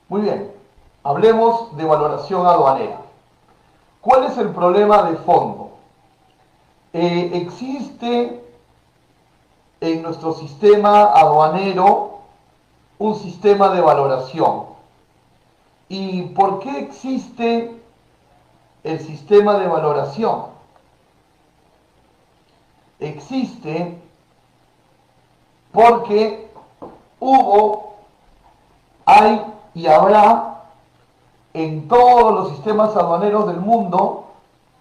Muy bien, hablemos de valoración aduanera. ¿Cuál es el problema de fondo? Existe en nuestro sistema aduanero un sistema de valoración. ¿Y por qué existe el sistema de valoración? Existe porque hubo, hay y habrá en todos los sistemas aduaneros del mundo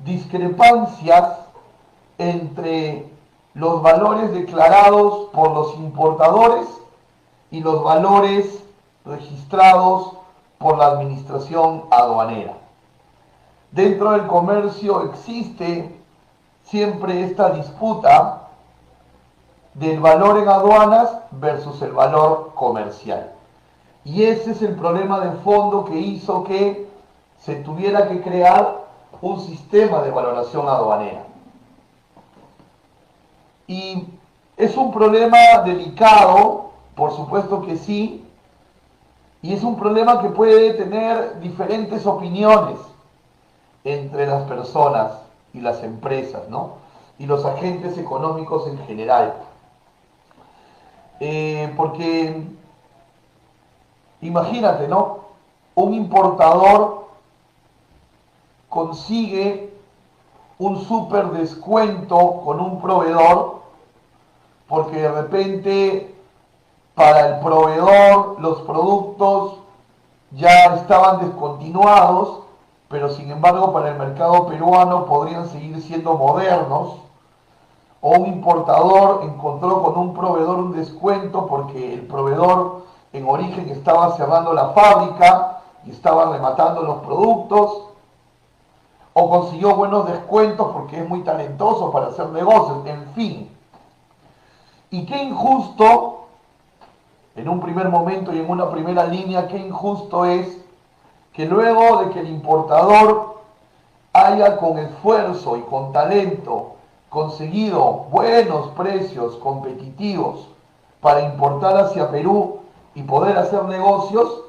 discrepancias entre los valores declarados por los importadores y los valores registrados por la administración aduanera. Dentro del comercio existe siempre esta disputa del valor en aduanas versus el valor comercial. Y ese es el problema de fondo que hizo que se tuviera que crear un sistema de valoración aduanera. Y es un problema delicado, por supuesto que sí, y es un problema que puede tener diferentes opiniones entre las personas y las empresas, ¿no? Y los agentes económicos en general. Porque imagínate, ¿no? Un importador consigue un súper descuento con un proveedor porque de repente para el proveedor los productos ya estaban descontinuados, pero sin embargo para el mercado peruano podrían seguir siendo modernos. O un importador encontró con un proveedor un descuento porque el proveedor en origen estaba cerrando la fábrica y estaba rematando los productos, o consiguió buenos descuentos porque es muy talentoso para hacer negocios, en fin. Y qué injusto, en un primer momento y en una primera línea, qué injusto es que luego de que el importador haya con esfuerzo y con talento conseguido buenos precios competitivos para importar hacia Perú y poder hacer negocios,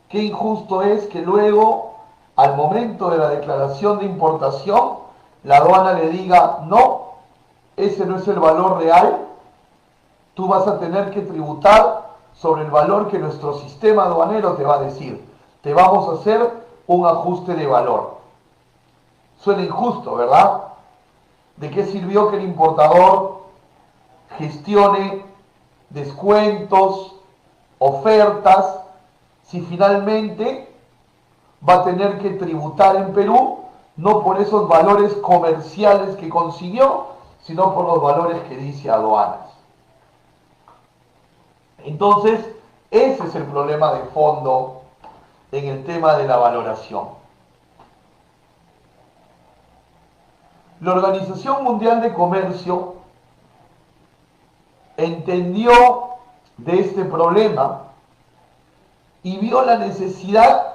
qué injusto es que luego, al momento de la declaración de importación, la aduana le diga, no, ese no es el valor real, tú vas a tener que tributar sobre el valor que nuestro sistema aduanero te va a decir. Te vamos a hacer un ajuste de valor. Suena injusto, ¿verdad? ¿De qué sirvió que el importador gestione descuentos, ofertas, si finalmente va a tener que tributar en Perú, no por esos valores comerciales que consiguió, sino por los valores que dice aduanas? Entonces, ese es el problema de fondo en el tema de la valoración. La Organización Mundial de Comercio entendió de este problema y vio la necesidad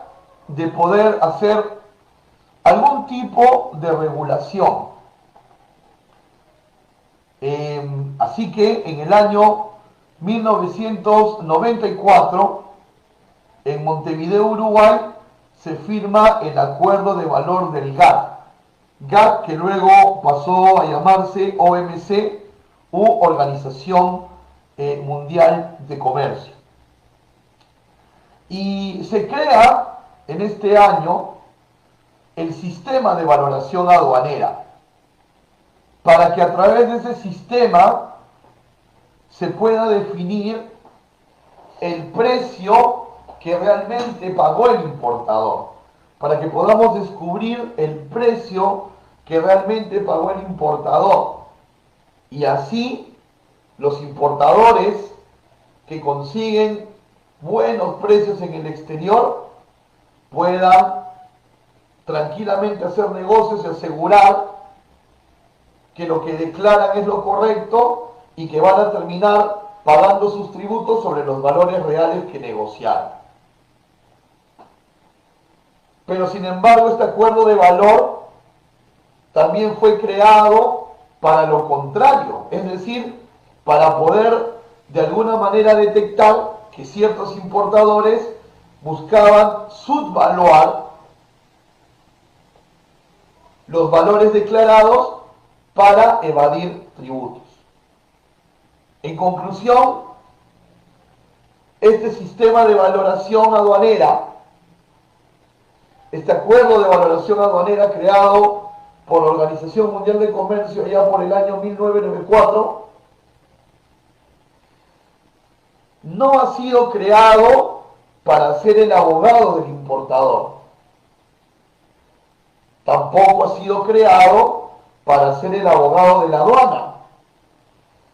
de poder hacer algún tipo de regulación. Así que en el año 1994, en Montevideo, Uruguay, se firma el Acuerdo de Valor del GATT. GATT, que luego pasó a llamarse OMC, u Organización Mundial de Comercio. Y se crea en este año el sistema de valoración aduanera, para que a través de ese sistema se pueda definir el precio que realmente pagó el importador, para que podamos descubrir el precio que realmente pagó el importador, y así los importadores que consiguen buenos precios en el exterior puedan tranquilamente hacer negocios y asegurar que lo que declaran es lo correcto y que van a terminar pagando sus tributos sobre los valores reales que negociaron. Pero sin embargo, este acuerdo de valor también fue creado para lo contrario, es decir, para poder de alguna manera detectar que ciertos importadores buscaban subvaluar los valores declarados para evadir tributos. En conclusión, este sistema de valoración aduanera, este acuerdo de valoración aduanera creado por la Organización Mundial de Comercio allá por el año 1994, no ha sido creado para ser el abogado del importador. Tampoco ha sido creado para ser el abogado de la aduana,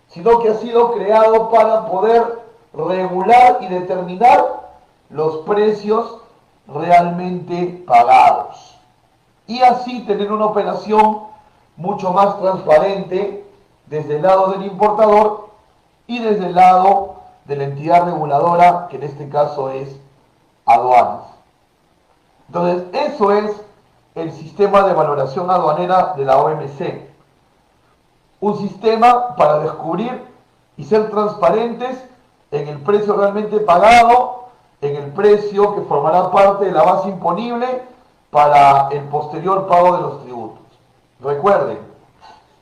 sino que ha sido creado para poder regular y determinar los precios realmente pagados y así tener una operación mucho más transparente desde el lado del importador y desde el lado de la entidad reguladora, que en este caso es aduanas. Entonces, eso es el sistema de valoración aduanera de la OMC. Un sistema para descubrir y ser transparentes en el precio realmente pagado, en el precio que formará parte de la base imponible para el posterior pago de los tributos. Recuerden,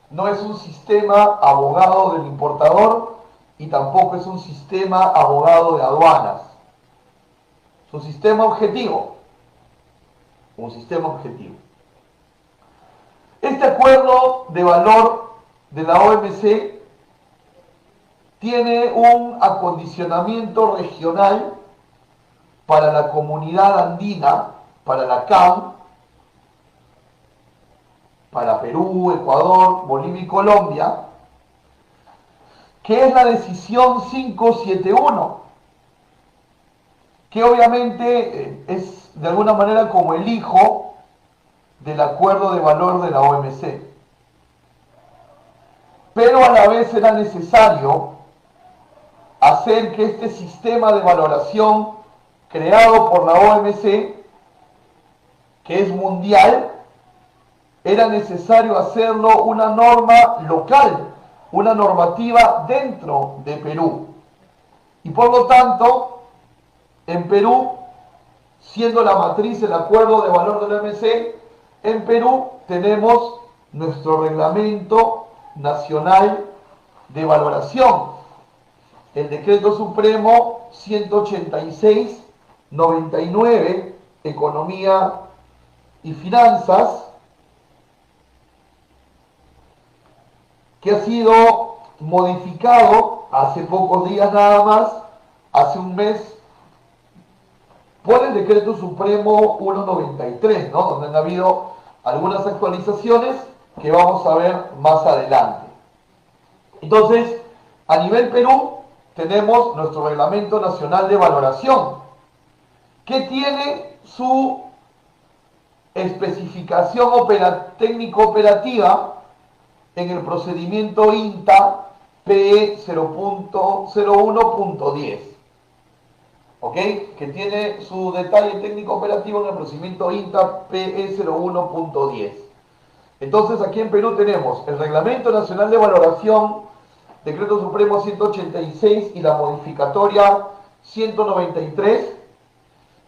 no es un sistema abogado del importador y tampoco es un sistema abogado de aduanas. Es un sistema objetivo. Un sistema objetivo. Este acuerdo de valor de la OMC tiene un acondicionamiento regional para la comunidad andina, para la CAM, para Perú, Ecuador, Bolivia y Colombia, que es la decisión 571, que obviamente es de alguna manera como el hijo del acuerdo de valor de la OMC. Pero a la vez era necesario hacer que este sistema de valoración creado por la OMC, que es mundial, era necesario hacerlo una norma local, una normativa dentro de Perú. Y por lo tanto, en Perú, siendo la matriz el acuerdo de valor de la OMC, en Perú tenemos nuestro reglamento nacional de valoración, el decreto supremo 186/99, Economía y Finanzas, que ha sido modificado hace pocos días nada más, hace un mes, por el decreto supremo 193, ¿no? Donde han habido algunas actualizaciones que vamos a ver más adelante. Entonces, a nivel Perú, tenemos nuestro Reglamento Nacional de Valoración, que tiene su especificación técnico-operativa en el procedimiento INTA PE 0.01.10, ¿ok? Que tiene su detalle técnico-operativo en el procedimiento INTA PE 01.10. Entonces, aquí en Perú tenemos el Reglamento Nacional de Valoración, Decreto Supremo 186 y la modificatoria 193,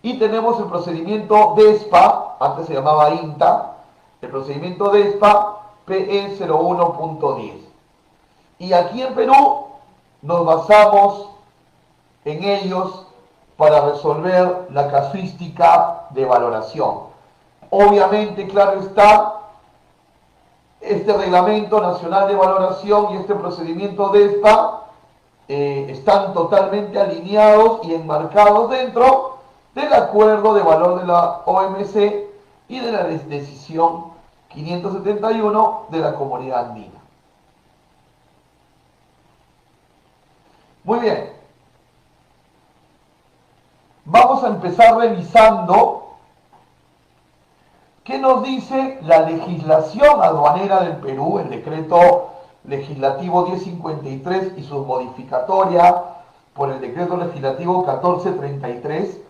y tenemos el procedimiento DESPA, antes se llamaba INTA, el procedimiento DESPA PE 01.10. Y aquí en Perú nos basamos en ellos para resolver la casuística de valoración. Obviamente, claro está, este Reglamento Nacional de Valoración y este procedimiento DESPA están totalmente alineados y enmarcados dentro del acuerdo de valor de la OMC y de la decisión 571 de la Comunidad Andina. Muy bien. Vamos a empezar revisando ¿qué nos dice la legislación aduanera del Perú, el decreto legislativo 1053 y su modificatoria por el decreto legislativo 1433?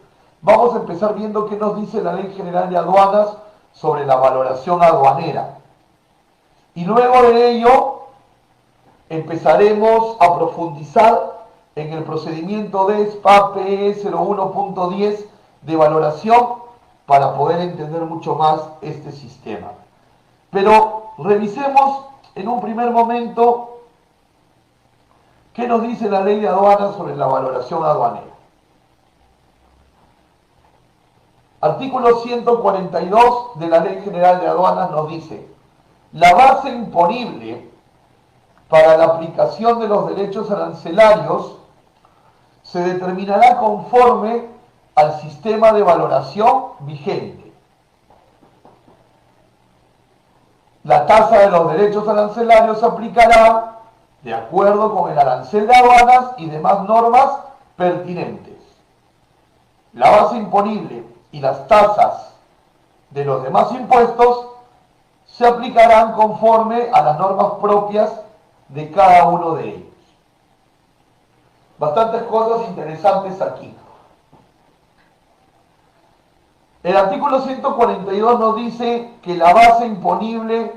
Vamos a empezar viendo qué nos dice la Ley General de Aduanas sobre la valoración aduanera. Y luego de ello empezaremos a profundizar en el procedimiento DESPA PE 01.10 de valoración para poder entender mucho más este sistema. Pero revisemos en un primer momento qué nos dice la ley de aduanas sobre la valoración aduanera. Artículo 142 de la Ley General de Aduanas nos dice: la base imponible para la aplicación de los derechos arancelarios se determinará conforme al sistema de valoración vigente. La tasa de los derechos arancelarios se aplicará de acuerdo con el arancel de aduanas y demás normas pertinentes. La base imponible y las tasas de los demás impuestos se aplicarán conforme a las normas propias de cada uno de ellos. Bastantes cosas interesantes aquí. El artículo 142 nos dice que la base imponible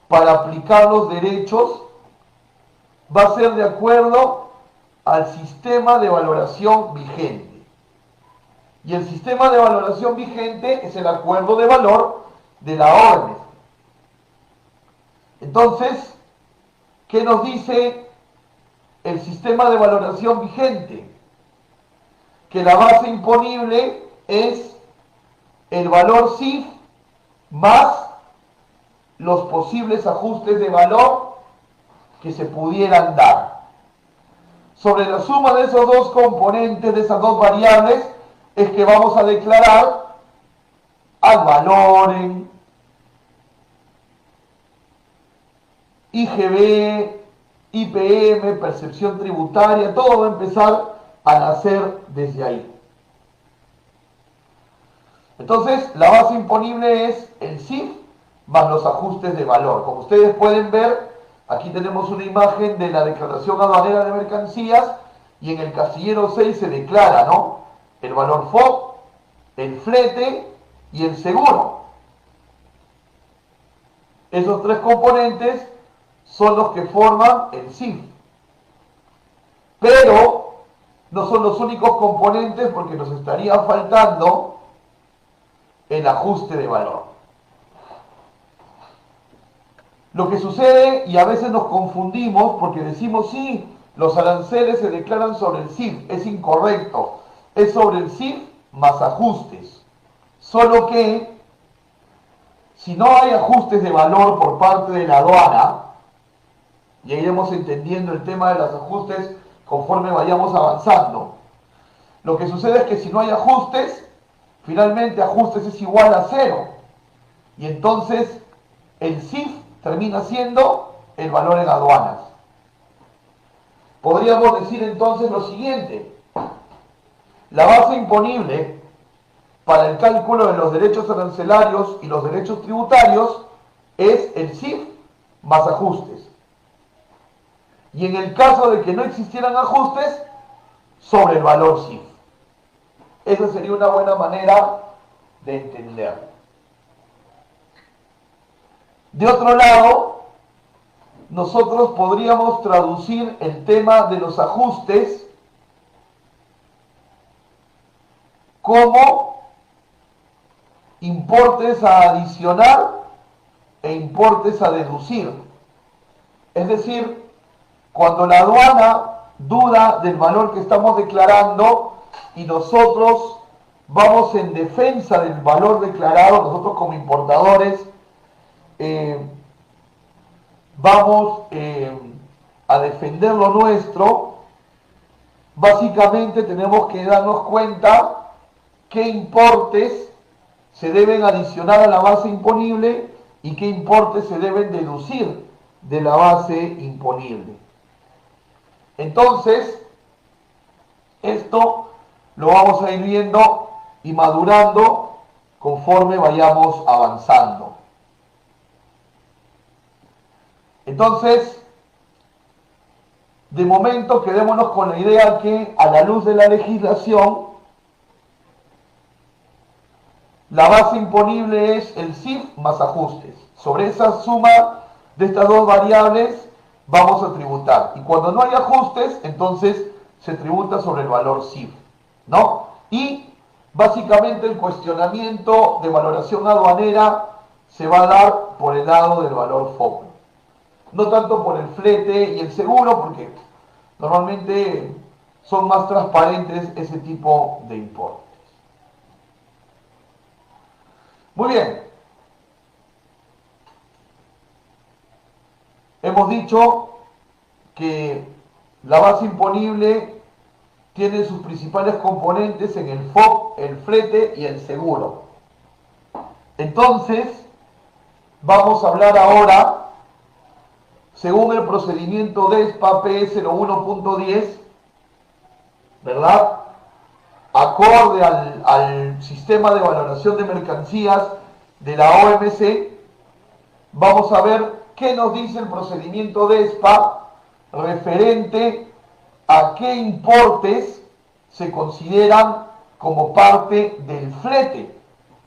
para aplicar los derechos va a ser de acuerdo al sistema de valoración vigente. Y el sistema de valoración vigente es el acuerdo de valor de la orden. Entonces, ¿qué nos dice el sistema de valoración vigente? Que la base imponible es el valor CIF más los posibles ajustes de valor que se pudieran dar. Sobre la suma de esos dos componentes, de esas dos variables, es que vamos a declarar ad valorem, IGB, IPM, percepción tributaria, todo va a empezar a nacer desde ahí. Entonces, la base imponible es el CIF más los ajustes de valor. Como ustedes pueden ver, aquí tenemos una imagen de la declaración aduanera de mercancías y en el casillero 6 se declara, ¿no?, el valor FOB, el flete y el seguro. Esos tres componentes son los que forman el CIF. Pero no son los únicos componentes, porque nos estaría faltando el ajuste de valor. Lo que sucede, y a veces nos confundimos porque decimos sí, los aranceles se declaran sobre el CIF, es incorrecto, es sobre el CIF más ajustes. Solo que si no hay ajustes de valor por parte de la aduana, y iremos entendiendo el tema de los ajustes conforme vayamos avanzando, lo que sucede es que si no hay ajustes, finalmente ajustes es igual a 0, y entonces el CIF termina siendo el valor en aduanas. Podríamos decir entonces lo siguiente: la base imponible para el cálculo de los derechos arancelarios y los derechos tributarios es el CIF más ajustes. Y en el caso de que no existieran ajustes, sobre el valor CIF. Esa sería una buena manera de entenderlo. De otro lado, nosotros podríamos traducir el tema de los ajustes como importes a adicionar e importes a deducir. Es decir, cuando la aduana duda del valor que estamos declarando y nosotros vamos en defensa del valor declarado, nosotros como importadores vamos a defender lo nuestro, básicamente tenemos que darnos cuenta qué importes se deben adicionar a la base imponible y qué importes se deben deducir de la base imponible. Entonces, esto lo vamos a ir viendo y madurando conforme vayamos avanzando. Entonces, de momento quedémonos con la idea que a la luz de la legislación, la base imponible es el CIF más ajustes. Sobre esa suma de estas dos variables vamos a tributar. Y cuando no hay ajustes, entonces se tributa sobre el valor CIF, ¿no? Y Básicamente el cuestionamiento de valoración aduanera se va a dar por el lado del valor FOB. No tanto por el flete y el seguro, porque normalmente son más transparentes ese tipo de importes. Muy bien. Hemos dicho que la base imponible tiene sus principales componentes en el FOB, el flete y el seguro. Entonces, vamos a hablar ahora, según el procedimiento DESPA P01.10, ¿verdad? Acorde al sistema de valoración de mercancías de la OMC, vamos a ver qué nos dice el procedimiento DESPA referente a qué importes se consideran como parte del flete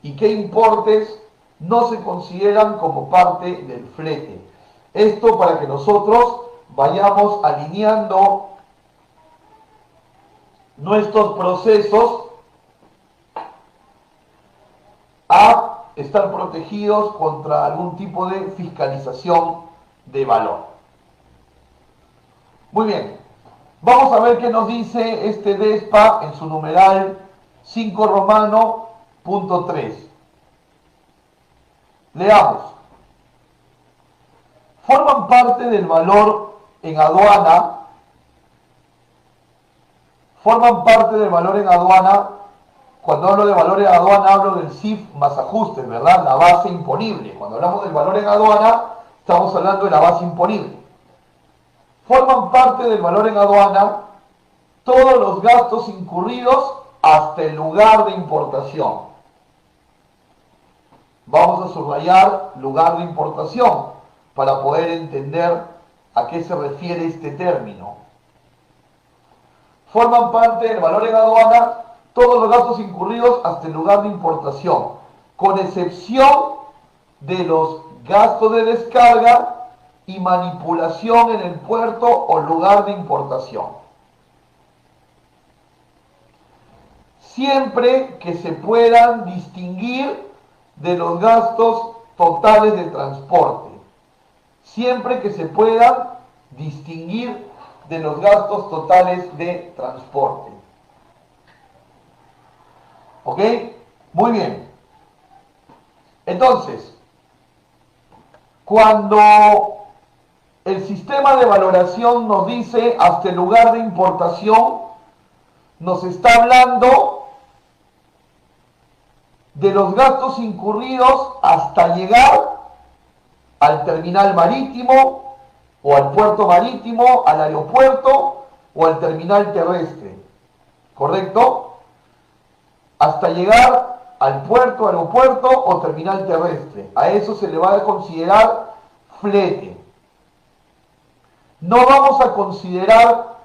y qué importes no se consideran como parte del flete. Esto para que nosotros vayamos alineando nuestros procesos a estar protegidos contra algún tipo de fiscalización de valor. Muy bien, vamos a ver qué nos dice este DESPA en su numeral 5 romano punto 3. Leamos. Forman parte del valor en aduana. Forman parte del valor en aduana. Cuando hablo de valor en aduana hablo del CIF más ajustes, ¿verdad? La base imponible. Cuando hablamos del valor en aduana estamos hablando de la base imponible. Forman parte del valor en aduana todos los gastos incurridos hasta el lugar de importación. Vamos a subrayar lugar de importación para poder entender a qué se refiere este término. Forman parte del valor en aduana todos los gastos incurridos hasta el lugar de importación, con excepción de los gastos de descarga y manipulación en el puerto o lugar de importación. Siempre que se puedan distinguir de los gastos totales de transporte. Siempre que se puedan distinguir de los gastos totales de transporte. ¿Ok? Muy bien. Entonces, cuando el sistema de valoración nos dice hasta el lugar de importación, nos está hablando de los gastos incurridos hasta llegar al terminal marítimo o al puerto marítimo, al aeropuerto o al terminal terrestre. ¿Correcto? Hasta llegar al puerto, aeropuerto o terminal terrestre. A eso se le va a considerar flete. No vamos a considerar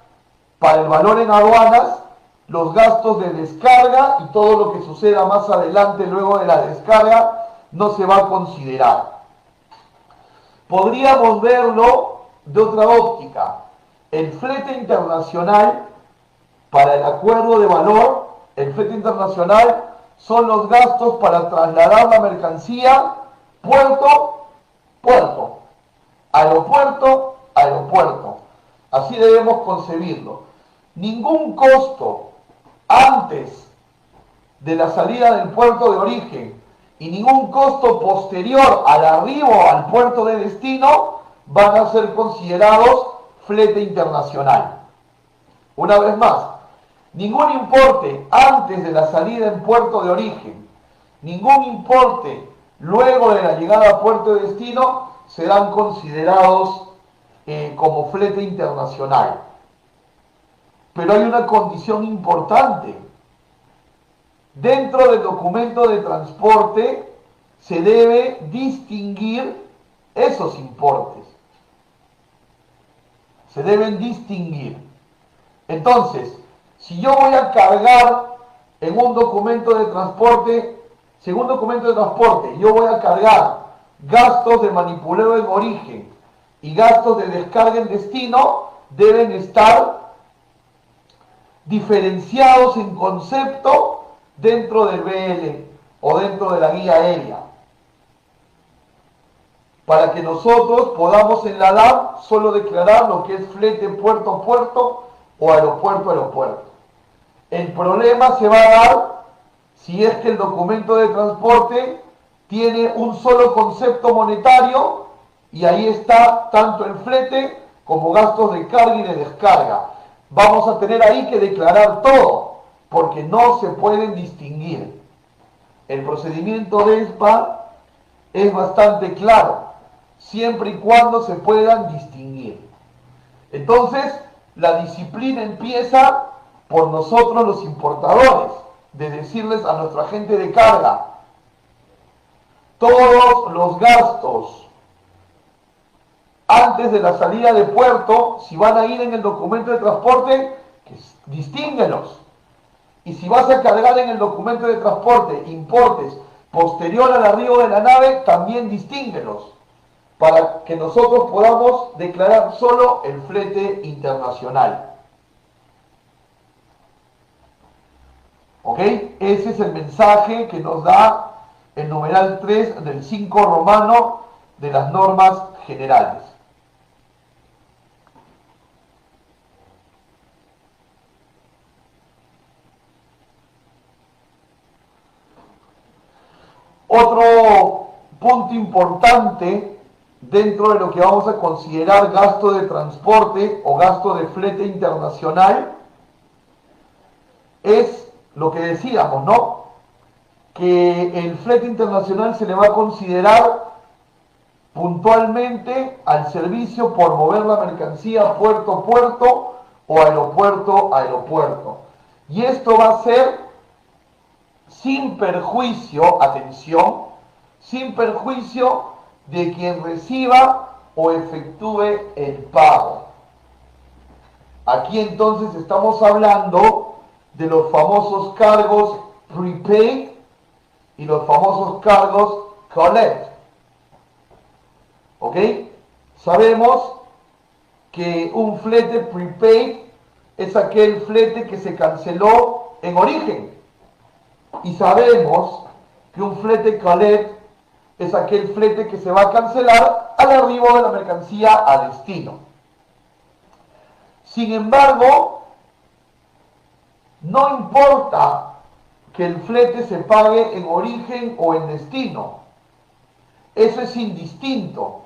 para el valor en aduanas los gastos de descarga y todo lo que suceda más adelante luego de la descarga no se va a considerar. Podríamos verlo de otra óptica. El flete internacional, para el acuerdo de valor, el flete internacional son los gastos para trasladar la mercancía puerto, puerto, aeropuerto, aeropuerto. Así debemos concebirlo. Ningún costo antes de la salida del puerto de origen y ningún costo posterior al arribo al puerto de destino van a ser considerados flete internacional. Una vez más, ningún importe antes de la salida en puerto de origen, ningún importe luego de la llegada a puerto de destino serán considerados como flete internacional. Pero hay una condición importante. Dentro del documento de transporte se debe distinguir esos importes. Se deben distinguir. Entonces, si yo voy a cargar en un documento de transporte, según documento de transporte, yo voy a cargar gastos de manipuleo en origen y gastos de descarga en destino, deben estar diferenciados en concepto dentro del BL o dentro de la guía aérea, para que nosotros podamos en la DAP solo declarar lo que es flete puerto a puerto o aeropuerto a aeropuerto. El problema se va a dar si es que el documento de transporte tiene un solo concepto monetario y ahí está tanto el flete como gastos de carga y de descarga. Vamos a tener ahí que declarar todo, porque no se pueden distinguir. El procedimiento de ESPA es bastante claro, siempre y cuando se puedan distinguir. Entonces, la disciplina empieza por nosotros los importadores, de decirles a nuestro agente de carga, todos los gastos antes de la salida de puerto, si van a ir en el documento de transporte, distínguelos. Y si vas a cargar en el documento de transporte importes posterior al arribo de la nave, también distínguelos, para que nosotros podamos declarar solo el flete internacional. ¿Ok? Ese es el mensaje que nos da el numeral 3 del 5 romano de las normas generales. Otro punto importante dentro de lo que vamos a considerar gasto de transporte o gasto de flete internacional es lo que decíamos, ¿no? Que el flete internacional se le va a considerar puntualmente al servicio por mover la mercancía puerto a puerto o aeropuerto a aeropuerto. Y esto va a ser sin perjuicio, atención, sin perjuicio de quien reciba o efectúe el pago. Aquí entonces estamos hablando de los famosos cargos prepaid y los famosos cargos collect. ¿Ok? Sabemos que un flete prepaid es aquel flete que se canceló en origen. Y sabemos que un flete collect es aquel flete que se va a cancelar al arribo de la mercancía a destino. Sin embargo, no importa que el flete se pague en origen o en destino. Eso es indistinto.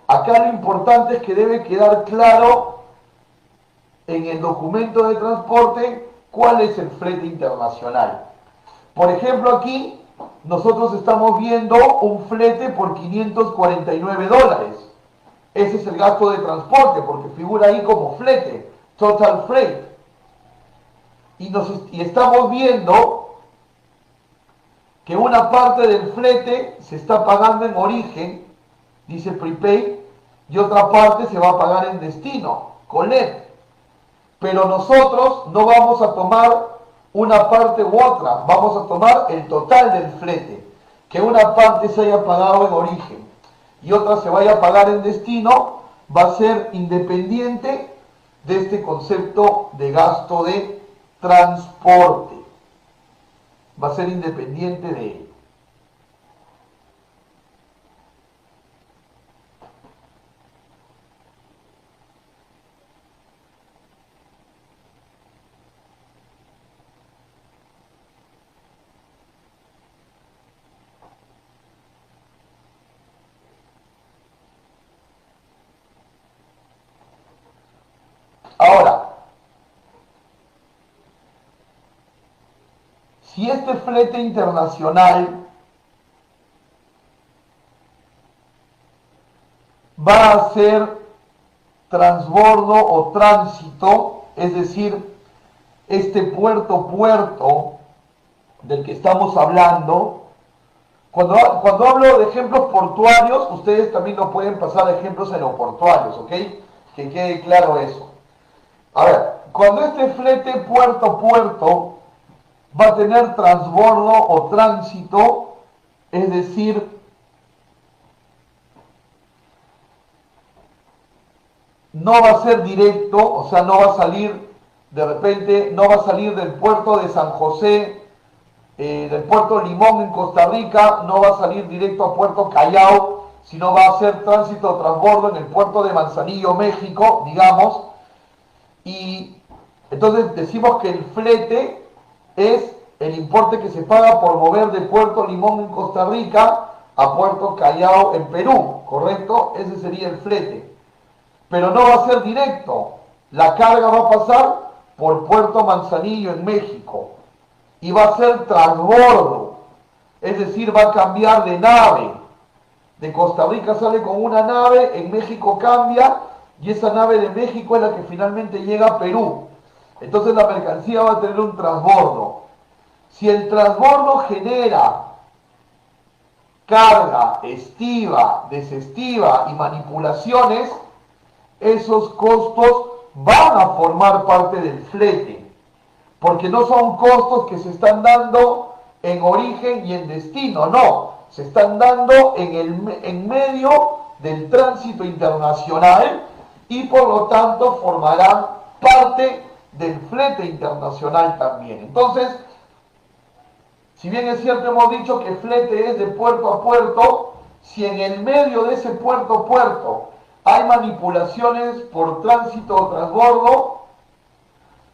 Acá lo importante es que debe quedar claro en el documento de transporte cuál es el flete internacional. Por ejemplo, aquí nosotros estamos viendo un flete por $549. Ese es el gasto de transporte, porque figura ahí como flete, total freight. Y estamos viendo que una parte del flete se está pagando en origen, dice prepaid, y otra parte se va a pagar en destino, collect. Pero nosotros no vamos a tomar una parte u otra, vamos a tomar el total del flete, que una parte se haya pagado en origen y otra se vaya a pagar en destino, va a ser independiente de este concepto de gasto de transporte, va a ser independiente de él. Ahora, si este flete internacional va a ser transbordo o tránsito, es decir, este puerto del que estamos hablando, cuando hablo de ejemplos portuarios, ustedes también lo pueden pasar a ejemplos aeroportuarios, ¿ok? Que quede claro eso. A ver, cuando este flete puerto va a tener transbordo o tránsito, es decir, no va a ser directo, o sea, no va a salir, de repente, no va a salir del puerto de San José del puerto Limón en Costa Rica no va a salir directo a Puerto Callao, sino va a hacer tránsito o transbordo en el puerto de Manzanillo, México, digamos, y entonces decimos que el flete es el importe que se paga por mover de Puerto Limón en Costa Rica a Puerto Callao en Perú, ¿correcto? Ese sería el flete. Pero no va a ser directo. La carga va a pasar por Puerto Manzanillo en México y va a ser transbordo, es decir, va a cambiar de nave. De Costa Rica sale con una nave, en México cambia y esa nave de México es la que finalmente llega a Perú. Entonces la mercancía va a tener un transbordo. Si el transbordo genera carga, estiva, desestiva y manipulaciones, esos costos van a formar parte del flete, porque no son costos que se están dando en origen y en destino, no, se están dando en medio del tránsito internacional y por lo tanto formarán parte del flete internacional también. Entonces, si bien es cierto, hemos dicho que flete es de puerto a puerto, si en el medio de ese puerto a puerto hay manipulaciones por tránsito o transbordo,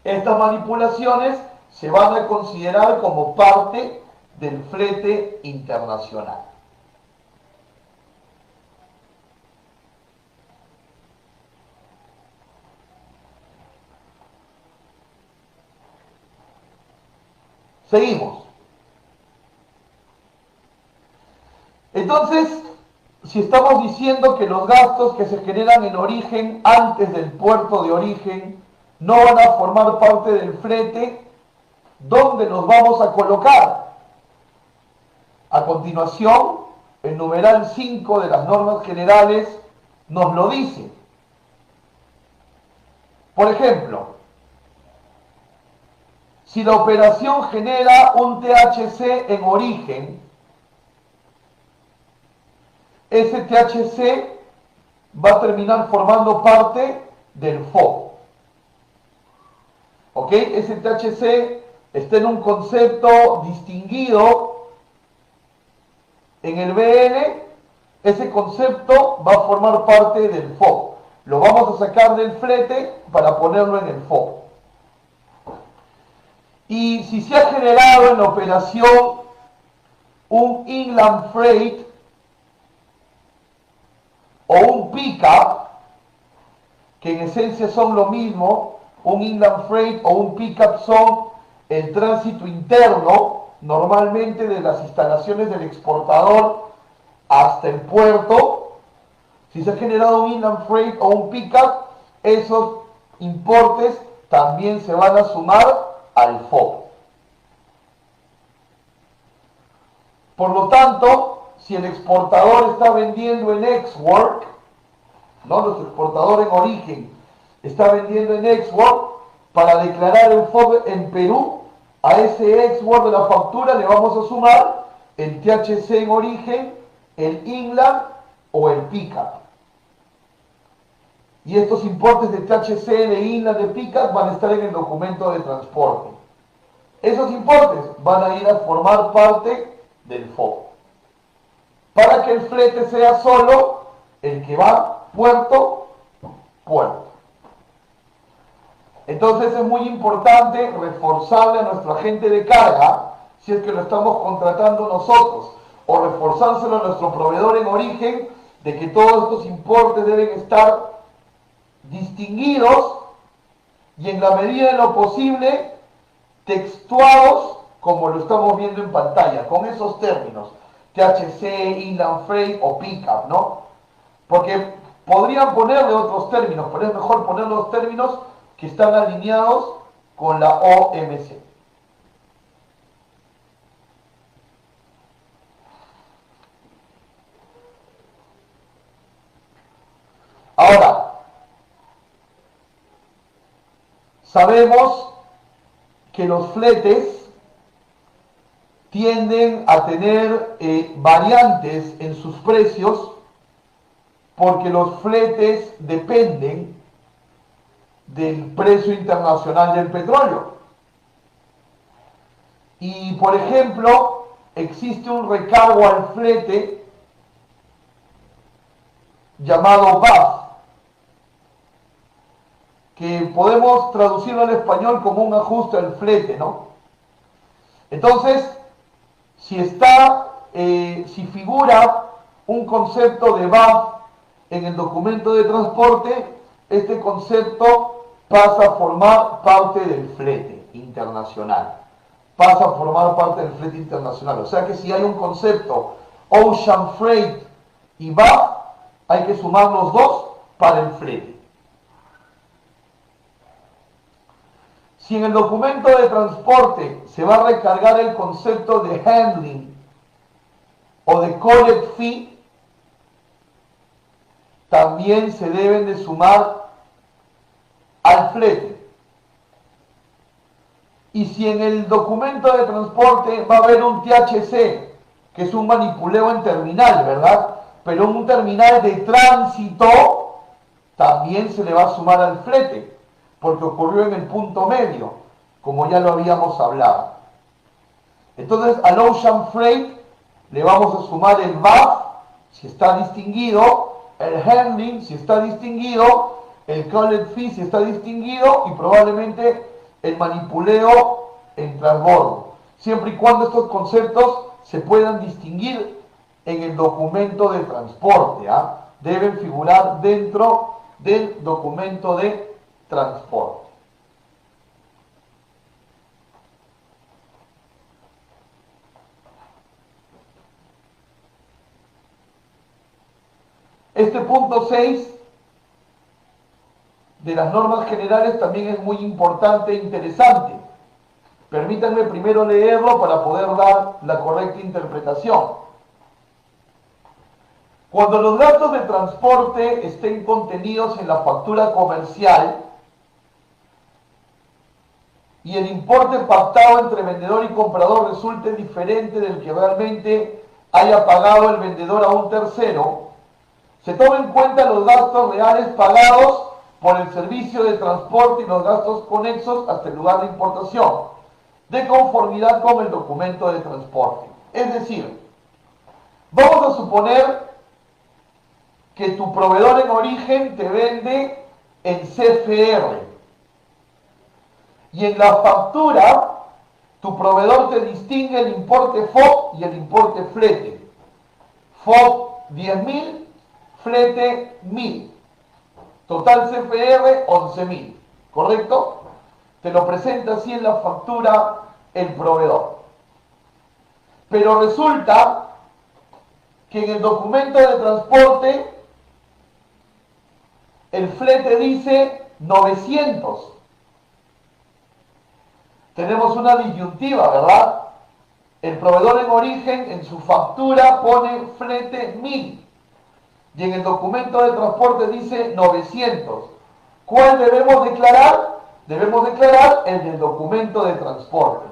estas manipulaciones se van a considerar como parte del flete internacional. Seguimos. Entonces, si estamos diciendo que los gastos que se generan en origen antes del puerto de origen no van a formar parte del flete, ¿dónde nos vamos a colocar? A continuación, el numeral 5 de las normas generales nos lo dice. Por ejemplo, si la operación genera un THC en origen, ese THC va a terminar formando parte del FOB. ¿Ok? Ese THC está en un concepto distinguido en el BL. Ese concepto va a formar parte del FOB. Lo vamos a sacar del flete para ponerlo en el FOB. Y si se ha generado en la operación un inland freight o un pickup, que en esencia son lo mismo, un inland freight o un pickup son el tránsito interno, normalmente de las instalaciones del exportador hasta el puerto. Si se ha generado un inland freight o un pickup, esos importes también se van a sumar al FOB. Por lo tanto, si el exportador está vendiendo en Ex-Work, ¿no? Los exportadores en origen está vendiendo en Ex-Work, para declarar el FOB en Perú, a ese Ex-Work de la factura le vamos a sumar el THC en origen, el inland o el pickup. Y estos importes de THC, de inland, de pickup van a estar en el documento de transporte. Esos importes van a ir a formar parte del FOB. Para que el flete sea solo el que va puerto, puerto. Entonces es muy importante reforzarle a nuestro agente de carga, si es que lo estamos contratando nosotros, o reforzárselo a nuestro proveedor en origen, de que todos estos importes deben estar distinguidos y en la medida de lo posible textuados como lo estamos viendo en pantalla, con esos términos, THC, inland freight o pickup, ¿no? Porque podrían ponerle otros términos, pero es mejor poner los términos que están alineados con la OMC. Ahora, sabemos que los fletes tienden a tener variantes en sus precios porque los fletes dependen del precio internacional del petróleo. Y por ejemplo, existe un recargo al flete llamado VAF, que podemos traducirlo al español como un ajuste al flete, ¿no? Entonces, si figura un concepto de VAF en el documento de transporte, este concepto pasa a formar parte del flete internacional. Pasa a formar parte del flete internacional. O sea que si hay un concepto Ocean Freight y VAF, hay que sumar los dos para el flete. Si en el documento de transporte se va a recargar el concepto de handling o de collect fee, también se deben de sumar al flete. Y si en el documento de transporte va a haber un THC, que es un manipuleo en terminal, ¿verdad? Pero un terminal de tránsito, también se le va a sumar al flete, porque ocurrió en el punto medio, como ya lo habíamos hablado. Entonces, al Ocean Freight le vamos a sumar el VAF, si está distinguido, el handling, si está distinguido, el collect fee, si está distinguido, y probablemente el manipuleo en transbordo, siempre y cuando estos conceptos se puedan distinguir en el documento de transporte, deben figurar dentro del documento de transporte. Este punto 6 de las normas generales también es muy importante e interesante. Permítanme primero leerlo para poder dar la correcta interpretación. Cuando los gastos de transporte estén contenidos en la factura comercial y el importe pactado entre vendedor y comprador resulte diferente del que realmente haya pagado el vendedor a un tercero, se tomen en cuenta los gastos reales pagados por el servicio de transporte y los gastos conexos hasta el lugar de importación, de conformidad con el documento de transporte. Es decir, vamos a suponer que tu proveedor en origen te vende en CFR y en la factura tu proveedor te distingue el importe FOB y el importe flete. FOB 10.000, flete 1.000. Total CFR 11.000. ¿Correcto? Te lo presenta así en la factura el proveedor. Pero resulta que en el documento de transporte el flete dice 900. Tenemos una disyuntiva, ¿verdad? El proveedor en origen en su factura pone flete 1.000 y en el documento de transporte dice 900. ¿Cuál debemos declarar? Debemos declarar el del documento de transporte,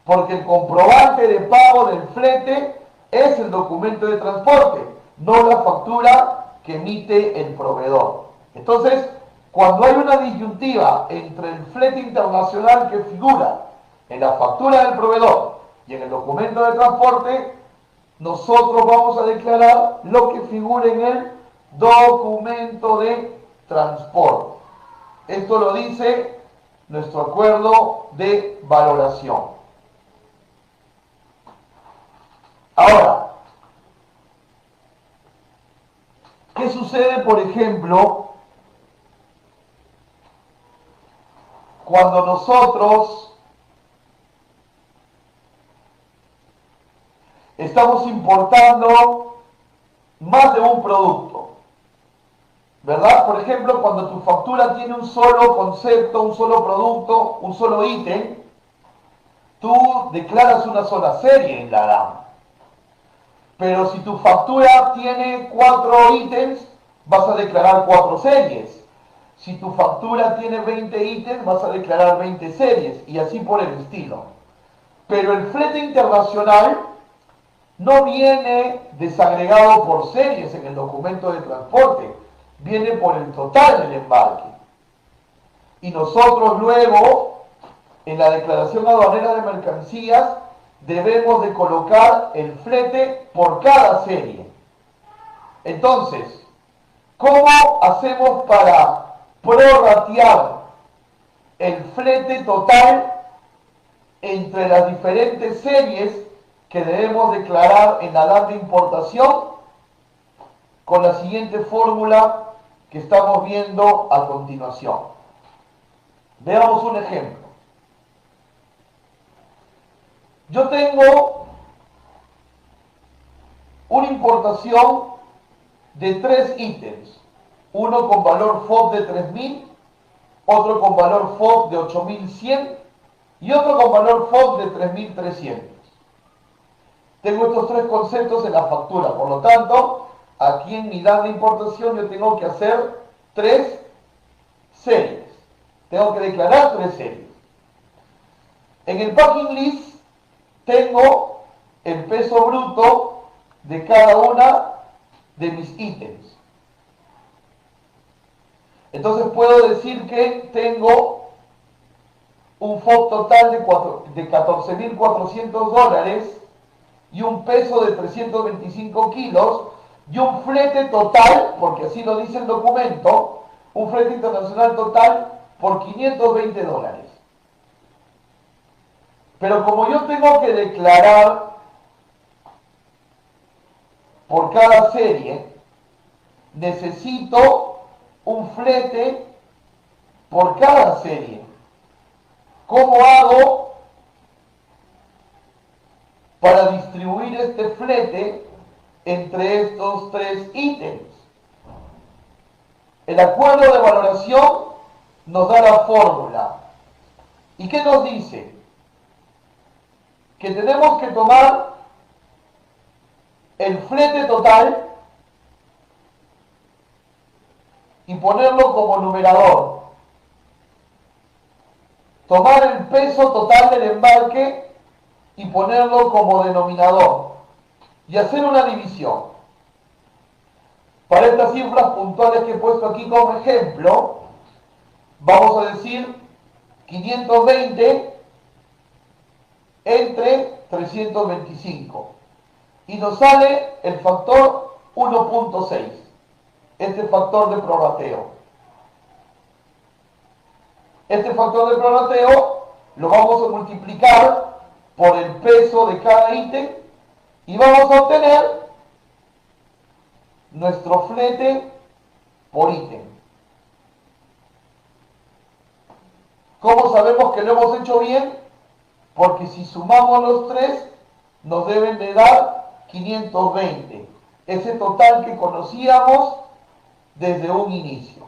porque el comprobante de pago del flete es el documento de transporte, no la factura que emite el proveedor. Entonces, cuando hay una disyuntiva entre el flete internacional que figura en la factura del proveedor y en el documento de transporte, nosotros vamos a declarar lo que figura en el documento de transporte. Esto lo dice nuestro acuerdo de valoración. Ahora, ¿qué sucede, por ejemplo, cuando nosotros estamos importando más de un producto? ¿Verdad? Por ejemplo, cuando tu factura tiene un solo concepto, un solo producto, un solo ítem, tú declaras una sola serie en la DAM. Pero si tu factura tiene 4 ítems, vas a declarar 4 series. Si tu factura tiene 20 ítems, vas a declarar 20 series, y así por el estilo. Pero el flete internacional no viene desagregado por series en el documento de transporte, viene por el total del embarque. Y nosotros luego en la declaración aduanera de mercancías debemos de colocar el flete por cada serie. Entonces, ¿cómo hacemos para prorratear el flete total entre las diferentes series que debemos declarar en la DAT de importación? Con la siguiente fórmula que estamos viendo a continuación. Veamos un ejemplo. Yo tengo una importación de 3 ítems, uno con valor FOB de 3.000, otro con valor FOB de 8.100 y otro con valor FOB de 3.300. Tengo estos 3 conceptos en la factura, por lo tanto, aquí en mi DAT de importación yo tengo que hacer 3 series. Tengo que declarar 3 series. En el packing list tengo el peso bruto de cada una de mis ítems. Entonces puedo decir que tengo un FOB total de $14.400 y un peso de 325 kilos y un flete total, porque así lo dice el documento, un flete internacional total por $520. Pero como yo tengo que declarar por cada serie, necesito un flete por cada serie. ¿Cómo hago para distribuir este flete entre estos 3 ítems? El acuerdo de valoración nos da la fórmula. ¿Y qué nos dice? Que tenemos que tomar el flete total y ponerlo como numerador. Tomar el peso total del embarque y ponerlo como denominador. Y hacer una división. Para estas cifras puntuales que he puesto aquí como ejemplo, vamos a decir 520 entre 325. Y nos sale el factor 1.6. Este factor de prorrateo. Este factor de prorrateo lo vamos a multiplicar por el peso de cada ítem y vamos a obtener nuestro flete por ítem. ¿Cómo sabemos que lo hemos hecho bien? Porque si sumamos los 3, nos deben de dar 520. Ese total que conocíamos desde un inicio.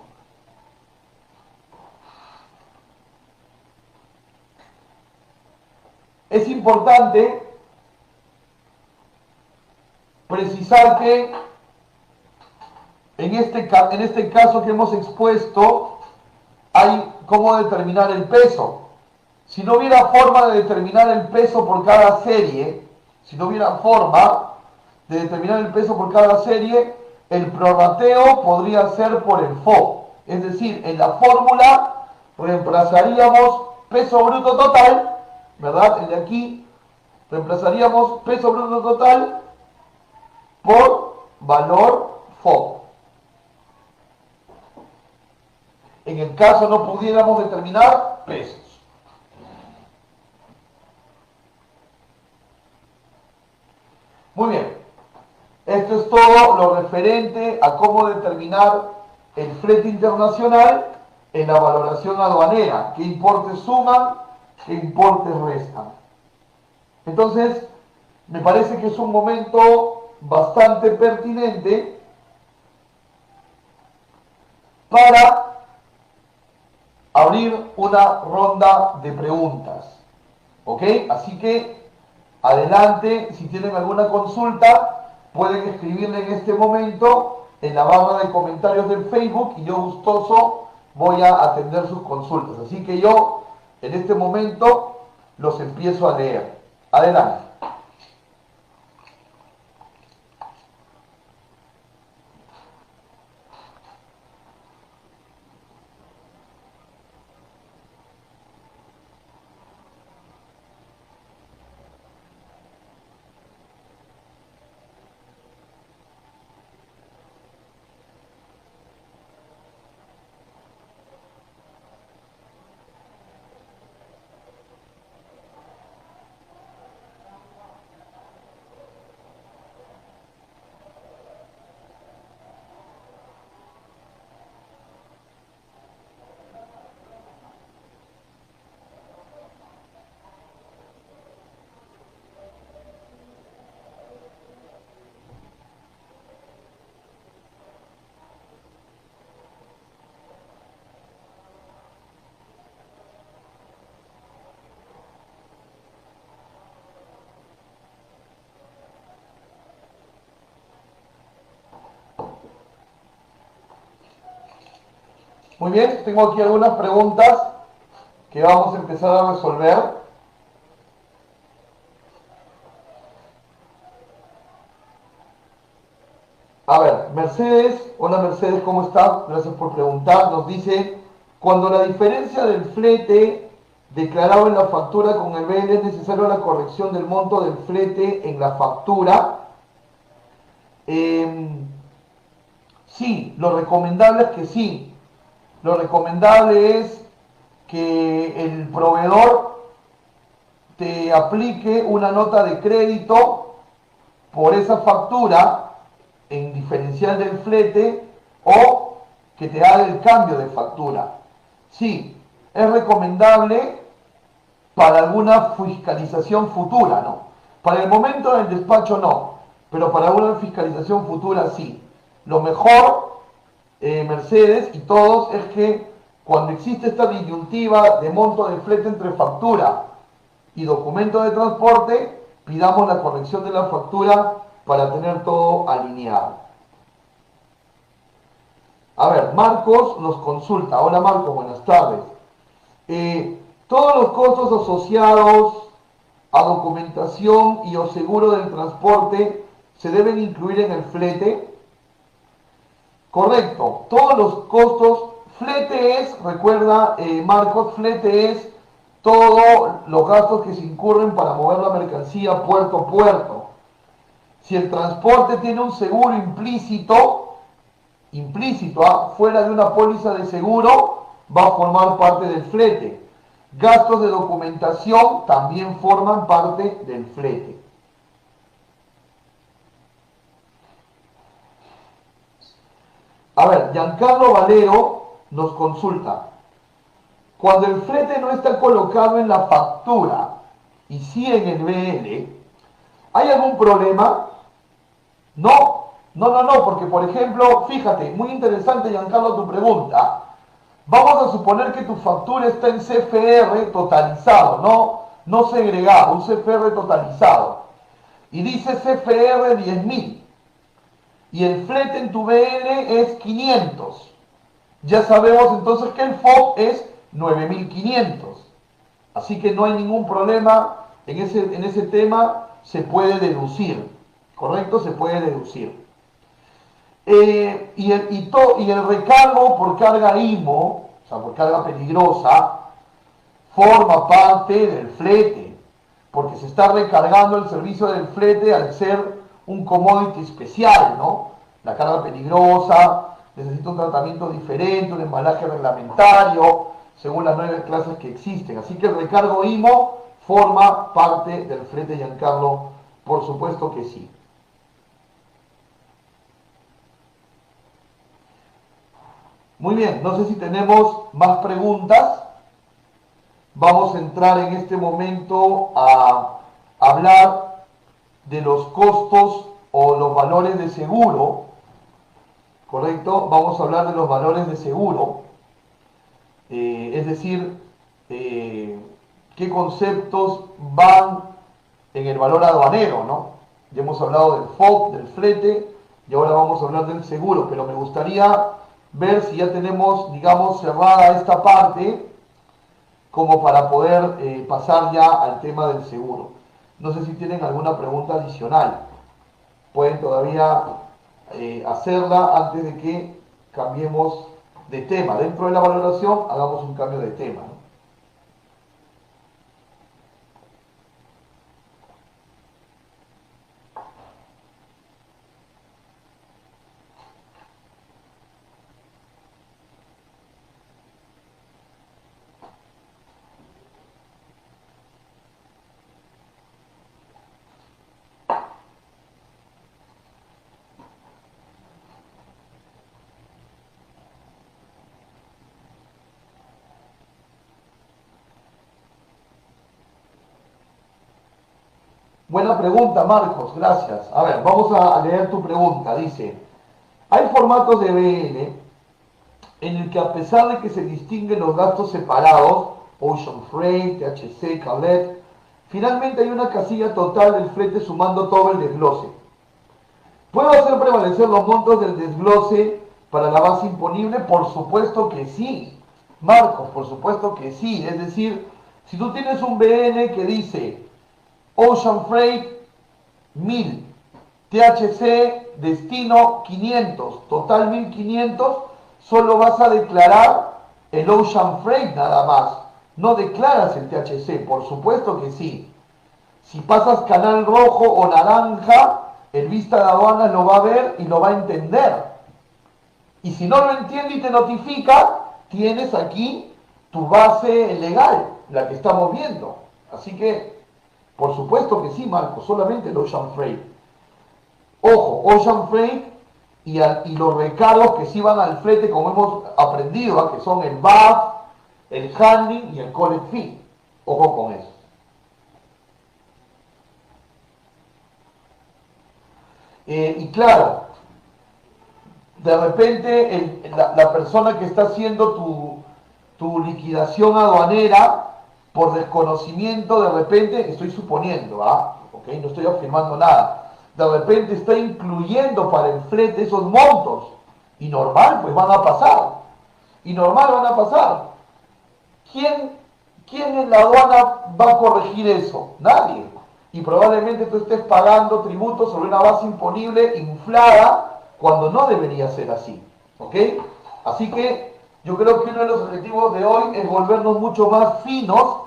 Es importante precisar que en este caso que hemos expuesto hay cómo determinar el peso. Si no hubiera forma de determinar el peso por cada serie, el prorrateo podría ser por el FOB. Es decir, en la fórmula reemplazaríamos peso bruto total, ¿verdad? El de aquí reemplazaríamos peso bruto total por valor FOB. En el caso no pudiéramos determinar pesos. Muy bien, esto es todo lo referente a cómo determinar el flete internacional en la valoración aduanera, qué importes suman, qué importes restan. Entonces, me parece que es un momento bastante pertinente para abrir una ronda de preguntas. ¿Ok? Así que adelante, si tienen alguna consulta, pueden escribirle en este momento en la barra de comentarios del Facebook y yo gustoso voy a atender sus consultas. Así que yo en este momento los empiezo a leer. Adelante. Muy bien, tengo aquí algunas preguntas que vamos a empezar a resolver. A ver, Mercedes, hola Mercedes, ¿cómo estás? Gracias por preguntar. Nos dice, cuando la diferencia del flete declarado en la factura con el BL es necesario la corrección del monto del flete en la factura. Eh, sí, lo recomendable es que sí. Lo recomendable es que el proveedor te aplique una nota de crédito por esa factura en diferencial del flete o que te haga el cambio de factura. Sí, es recomendable para alguna fiscalización futura, ¿no? Para el momento del despacho no, pero para alguna fiscalización futura sí. Lo mejor, Mercedes y todos, es que cuando existe esta disyuntiva de monto de flete entre factura y documento de transporte, pidamos la corrección de la factura para tener todo alineado. A ver, Marcos nos consulta. Hola Marcos, buenas tardes. Todos los costos asociados a documentación y o seguro del transporte se deben incluir en el flete. Correcto, todos los costos, flete es, recuerda Marcos, flete es todos los gastos que se incurren para mover la mercancía puerto a puerto. Si el transporte tiene un seguro implícito, fuera de una póliza de seguro, va a formar parte del flete. Gastos de documentación también forman parte del flete. A ver, Giancarlo Valero nos consulta. Cuando el flete no está colocado en la factura y sí en el BL, ¿hay algún problema? No, porque por ejemplo, fíjate, muy interesante Giancarlo tu pregunta. Vamos a suponer que tu factura está en CFR totalizado, no segregado, un CFR totalizado. Y dice CFR 10.000. Y el flete en tu BL es 500. Ya sabemos entonces que el FOB es 9.500. Así que no hay ningún problema en ese tema, se puede deducir. ¿Correcto? Se puede deducir. Y el recargo por carga IMO, o sea, por carga peligrosa, forma parte del flete, porque se está recargando el servicio del flete al ser un commodity especial, ¿no? La carga peligrosa necesita un tratamiento diferente, un embalaje reglamentario, según las 9 clases que existen. Así que el recargo IMO forma parte del flete, Giancarlo, por supuesto que sí. Muy bien, no sé si tenemos más preguntas. Vamos a entrar en este momento a hablar de los costos o los valores de seguro. ¿Correcto? Vamos a hablar de los valores de seguro. Es decir, qué conceptos van en el valor aduanero, ¿no? Ya hemos hablado del FOB, del flete, y ahora vamos a hablar del seguro, pero me gustaría ver si ya tenemos, digamos, cerrada esta parte como para poder pasar ya al tema del seguro. No sé si tienen alguna pregunta adicional. Pueden todavía hacerla antes de que cambiemos de tema. Dentro de la valoración hagamos un cambio de tema, ¿no? Buena pregunta, Marcos, gracias. A ver, vamos a leer tu pregunta. Dice, hay formatos de BL en el que a pesar de que se distinguen los gastos separados, Ocean Freight, THC, Cablet, finalmente hay una casilla total del flete sumando todo el desglose. ¿Puedo hacer prevalecer los montos del desglose para la base imponible? Por supuesto que sí, Marcos, por supuesto que sí. Es decir, si tú tienes un BN que dice Ocean Freight 1000, THC destino 500, total 1500, solo vas a declarar el Ocean Freight nada más. No declaras el THC, por supuesto que sí. Si pasas canal rojo o naranja, el vista de aduanas lo va a ver y lo va a entender. Y si no lo entiende y te notifica, tienes aquí tu base legal, la que estamos viendo. Así que, por supuesto que sí, Marco, solamente el Ocean Freight. Ojo, Ocean Freight y los recargos que sí van al flete, como hemos aprendido, que son el BAF, el handling y el collect fee. Ojo con eso. Y claro, de repente la persona que está haciendo tu liquidación aduanera, por desconocimiento, de repente, estoy suponiendo, ¿okay? No estoy afirmando nada, de repente está incluyendo para el flete esos montos, y normal, pues van a pasar, y normal van a pasar. ¿Quién en la aduana va a corregir eso? Nadie. Y probablemente tú estés pagando tributos sobre una base imponible inflada cuando no debería ser así. ¿Ok? Así que yo creo que uno de los objetivos de hoy es volvernos mucho más finos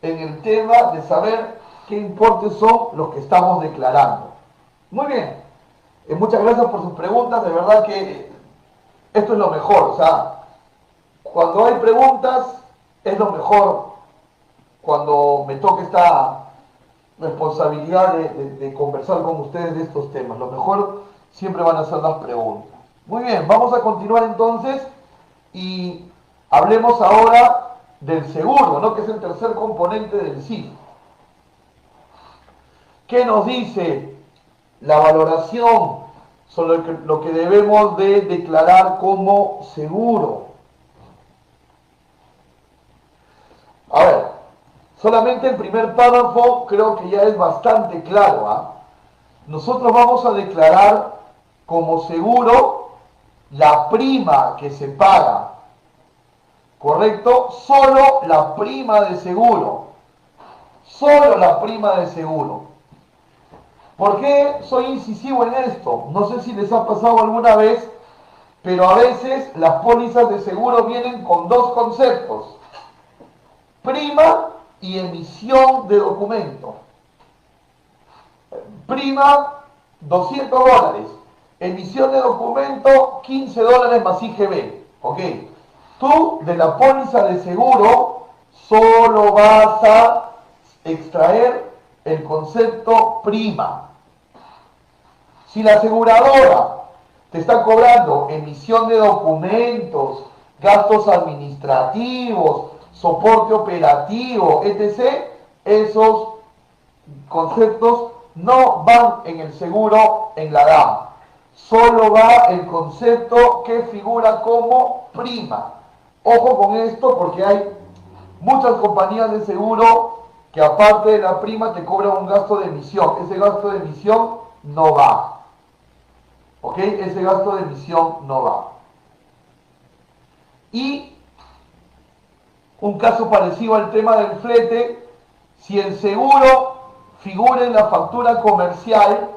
en el tema de saber qué importes son los que estamos declarando. Muy bien. Muchas gracias por sus preguntas. De verdad que esto es lo mejor. O sea, cuando hay preguntas es lo mejor cuando me toque esta responsabilidad de conversar con ustedes de estos temas. Lo mejor siempre van a ser las preguntas. Muy bien, vamos a continuar entonces y hablemos ahora del seguro, ¿no? Que es el tercer componente del CIF. ¿Qué nos dice la valoración sobre lo que debemos de declarar como seguro? A ver, solamente el primer párrafo creo que ya es bastante claro. Nosotros vamos a declarar como seguro la prima que se paga, ¿correcto? Solo la prima de seguro. Solo la prima de seguro. ¿Por qué soy incisivo en esto? No sé si les ha pasado alguna vez, pero a veces las pólizas de seguro vienen con dos conceptos: prima y emisión de documento. Prima, $200. Emisión de documento, $15 más IGB. ¿Ok? Tú de la póliza de seguro solo vas a extraer el concepto prima. Si la aseguradora te está cobrando emisión de documentos, gastos administrativos, soporte operativo, etc., esos conceptos no van en el seguro en la DAM. Solo va el concepto que figura como prima. Ojo con esto porque hay muchas compañías de seguro que aparte de la prima te cobran un gasto de emisión. Ese gasto de emisión no va. ¿Ok? Ese gasto de emisión no va. Y un caso parecido al tema del flete, si el seguro figura en la factura comercial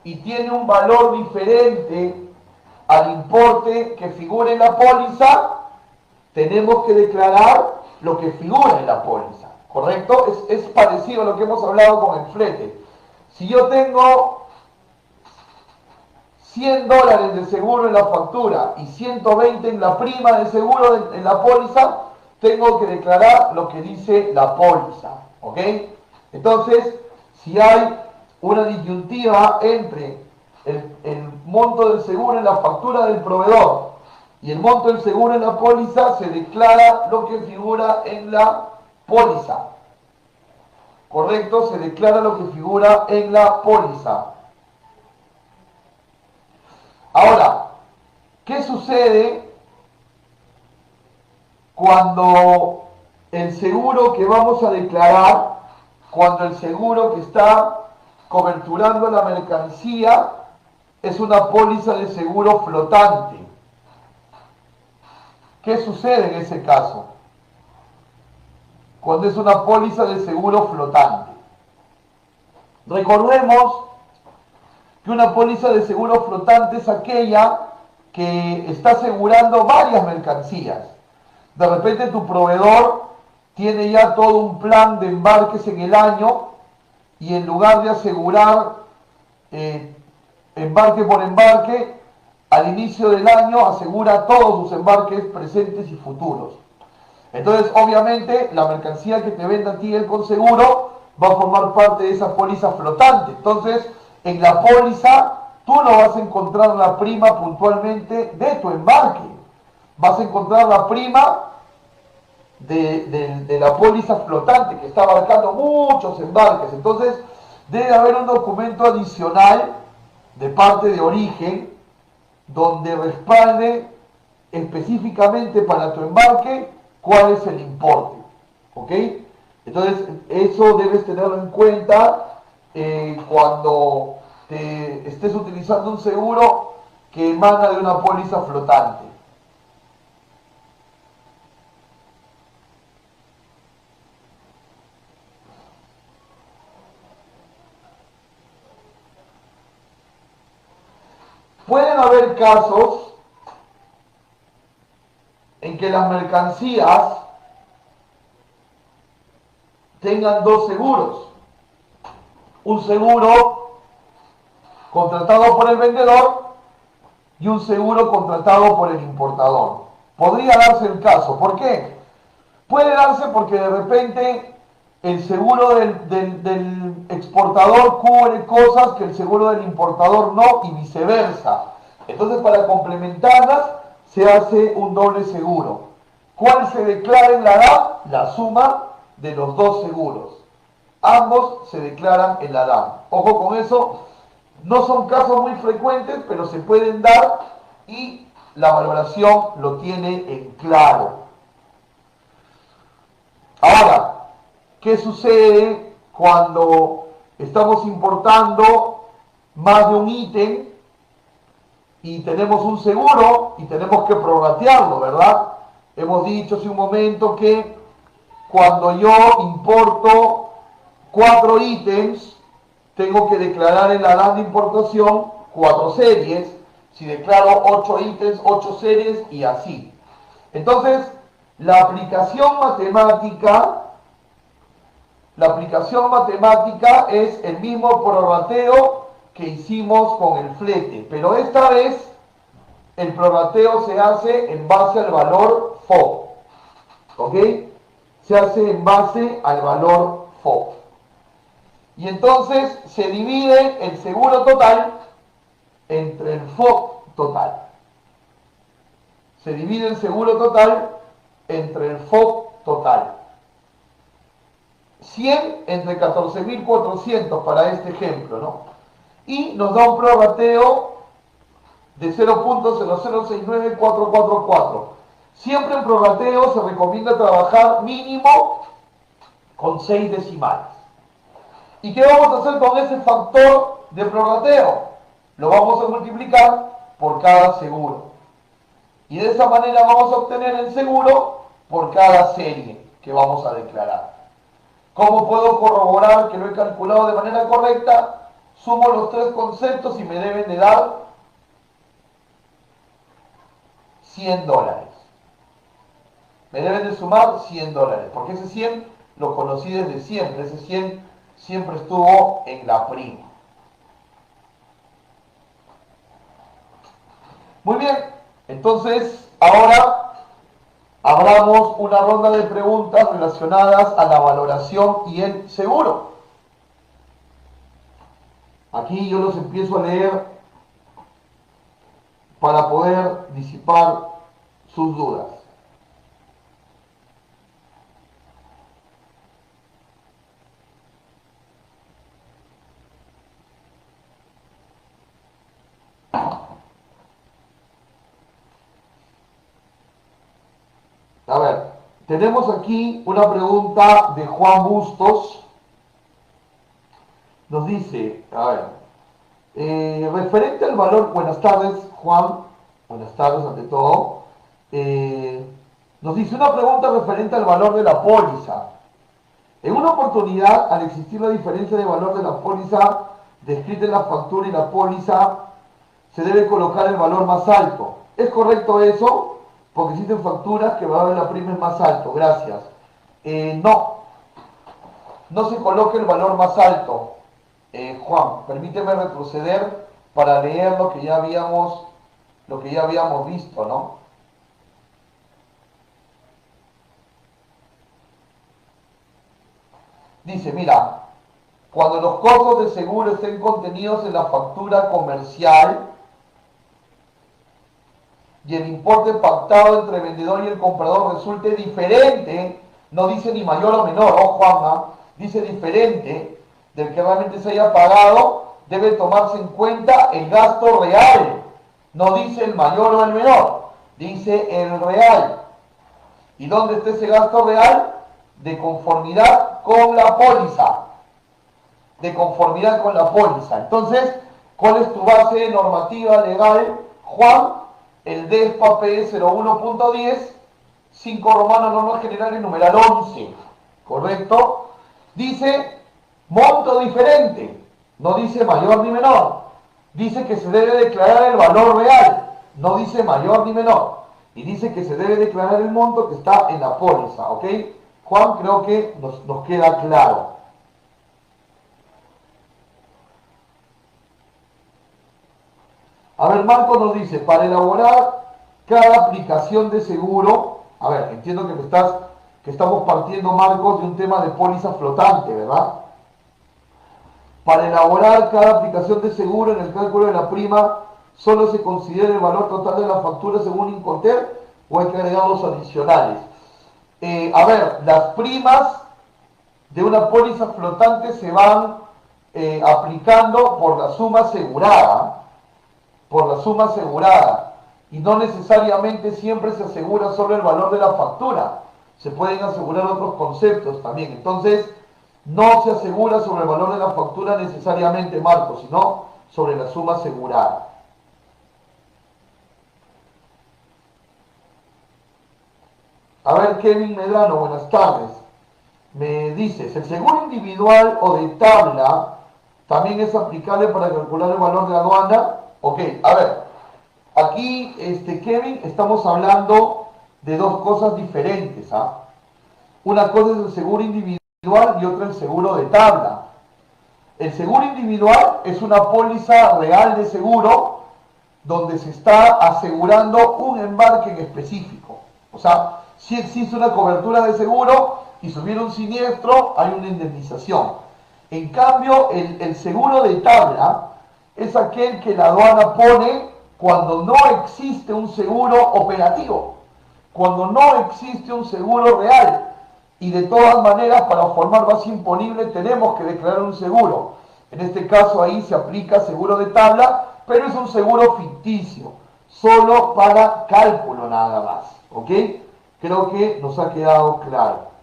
y tiene un valor diferente al importe que figura en la póliza, tenemos que declarar lo que figura en la póliza, ¿correcto? Es parecido a lo que hemos hablado con el flete. Si yo tengo $100 de seguro en la factura y 120 en la prima de seguro en la póliza, tengo que declarar lo que dice la póliza, ¿ok? Entonces, si hay una disyuntiva entre el monto del seguro en la factura del proveedor y el monto del seguro en la póliza, se declara lo que figura en la póliza, ¿correcto? Se declara lo que figura en la póliza. Ahora, ¿qué sucede cuando el seguro que vamos a declarar, cuando el seguro que está coberturando la mercancía es una póliza de seguro flotante. ¿Qué sucede en ese caso? Cuando es una póliza de seguro flotante. Recordemos que una póliza de seguro flotante es aquella que está asegurando varias mercancías. De repente tu proveedor tiene ya todo un plan de embarques en el año y en lugar de asegurar embarque por embarque, al inicio del año asegura todos sus embarques presentes y futuros. Entonces, obviamente, la mercancía que te venda a ti el conseguro va a formar parte de esa póliza flotante. Entonces, en la póliza, tú no vas a encontrar la prima puntualmente de tu embarque. Vas a encontrar la prima de la póliza flotante que está abarcando muchos embarques. Entonces, debe haber un documento adicional de parte de origen donde respalde específicamente para tu embarque cuál es el importe. ¿Ok? Entonces, eso debes tenerlo en cuenta cuando estés utilizando un seguro que emana de una póliza flotante. Pueden haber casos en que las mercancías tengan dos seguros. Un seguro contratado por el vendedor y un seguro contratado por el importador. Podría darse el caso. ¿Por qué? Puede darse porque de repente el seguro del exportador cubre cosas que el seguro del importador no y viceversa. Entonces, para complementarlas se hace un doble seguro. ¿Cuál se declara en la DAM? La suma de los dos seguros. Ambos se declaran en la DAM. Ojo con eso, no son casos muy frecuentes, pero se pueden dar y la valoración lo tiene en claro. Ahora, ¿qué sucede cuando estamos importando más de un ítem y tenemos un seguro y tenemos que prorratearlo, ¿verdad? Hemos dicho hace un momento que cuando yo importo 4 ítems, tengo que declarar en la DAN de importación 4 series. Si declaro 8 ítems, 8 series y así. Entonces, la aplicación matemática es el mismo prorrateo que hicimos con el flete, pero esta vez el prorrateo se hace en base al valor FOB. ¿Ok? Se hace en base al valor FOB. Y entonces se divide el seguro total entre el FOB total. Se divide el seguro total entre el FOB total. 100 entre 14.400 para este ejemplo, ¿no? Y nos da un prorrateo de 0.0069444. Siempre en prorrateo se recomienda trabajar mínimo con 6 decimales. ¿Y qué vamos a hacer con ese factor de prorrateo? Lo vamos a multiplicar por cada seguro. Y de esa manera vamos a obtener el seguro por cada serie que vamos a declarar. ¿Cómo puedo corroborar que lo he calculado de manera correcta? Sumo los 3 conceptos y me deben de dar $100. Me deben de sumar $100, porque ese 100 lo conocí desde siempre. Ese 100 siempre estuvo en la prima. Muy bien, entonces ahora abramos una ronda de preguntas relacionadas a la valoración y el seguro. Aquí yo los empiezo a leer para poder disipar sus dudas. A ver, tenemos aquí una pregunta de Juan Bustos. Nos dice, a ver, Referente al valor, buenas tardes Juan, buenas tardes ante todo. Nos dice una pregunta referente al valor de la póliza. En una oportunidad, al existir la diferencia de valor de la póliza descrita en la factura y la póliza, se debe colocar el valor más alto. ¿Es correcto eso? Porque existen facturas que el valor de la prima es más alto. Gracias. No, no se coloque el valor más alto. Juan, permíteme retroceder para leer lo que ya habíamos visto, ¿no? Dice, mira, cuando los costos de seguro estén contenidos en la factura comercial y el importe pactado entre el vendedor y el comprador resulte diferente, no dice ni mayor o menor, Juanma, dice diferente del que realmente se haya pagado, debe tomarse en cuenta el gasto real. No dice el mayor o el menor, dice el real. ¿Y dónde está ese gasto real? De conformidad con la póliza. De conformidad con la póliza. Entonces, ¿cuál es tu base normativa legal, Juan? El DESPA P 01.10, 5 romanos, normas generales, numeral 11. ¿Correcto? Dice monto diferente. No dice mayor ni menor. Dice que se debe declarar el valor real. No dice mayor ni menor. Y dice que se debe declarar el monto que está en la póliza. ¿Ok? Juan, creo que nos queda claro. A ver, Marco nos dice, para elaborar cada aplicación de seguro, a ver, entiendo que estamos partiendo, Marcos, de un tema de póliza flotante, ¿verdad? Para elaborar cada aplicación de seguro en el cálculo de la prima, ¿solo se considera el valor total de la factura según Incoter o hay que agregar los adicionales? A ver, las primas de una póliza flotante se van aplicando por la suma asegurada, y no necesariamente siempre se asegura solo el valor de la factura, se pueden asegurar otros conceptos también. Entonces, no se asegura sobre el valor de la factura necesariamente, Marco, sino sobre la suma asegurada. A ver, Kevin Medrano, buenas tardes. Me dices, ¿el seguro individual o de tabla también es aplicable para calcular el valor de aduana? Ok, a ver, aquí, Kevin, estamos hablando de dos cosas diferentes, ¿ah? Una cosa es el seguro individual y otra el seguro de tabla. El seguro individual es una póliza real de seguro donde se está asegurando un embarque en específico. O sea, si existe una cobertura de seguro y si hubiera un siniestro, hay una indemnización. En cambio, el seguro de tabla es aquel que la aduana pone cuando no existe un seguro operativo, cuando no existe un seguro real. Y de todas maneras, para formar base imponible tenemos que declarar un seguro. En este caso ahí se aplica seguro de tabla, pero es un seguro ficticio, solo para cálculo nada más. ¿Ok? Creo que nos ha quedado claro.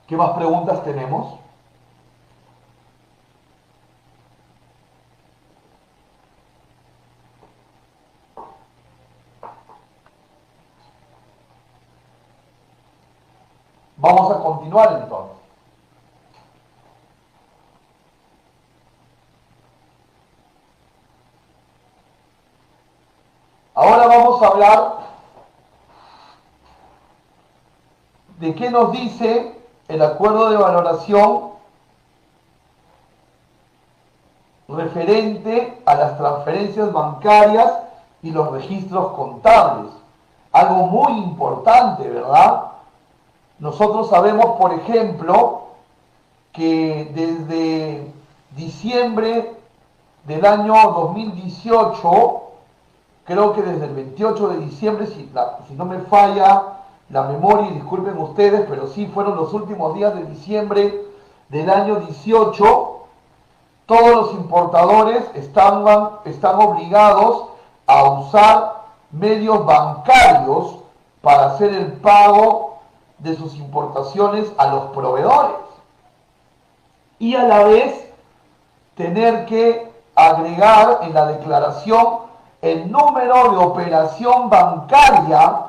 ¿Qué más preguntas tenemos? Vamos a continuar entonces. Ahora vamos a hablar de qué nos dice el acuerdo de valoración referente a las transferencias bancarias y los registros contables. Algo muy importante, ¿verdad? Nosotros sabemos, por ejemplo, que desde diciembre del año 2018, creo que desde el 28 de diciembre, si no me falla la memoria, y disculpen ustedes, pero sí fueron los últimos días de diciembre del año 18, todos los importadores están obligados a usar medios bancarios para hacer el pago de sus importaciones a los proveedores. Y a la vez tener que agregar en la declaración el número de operación bancaria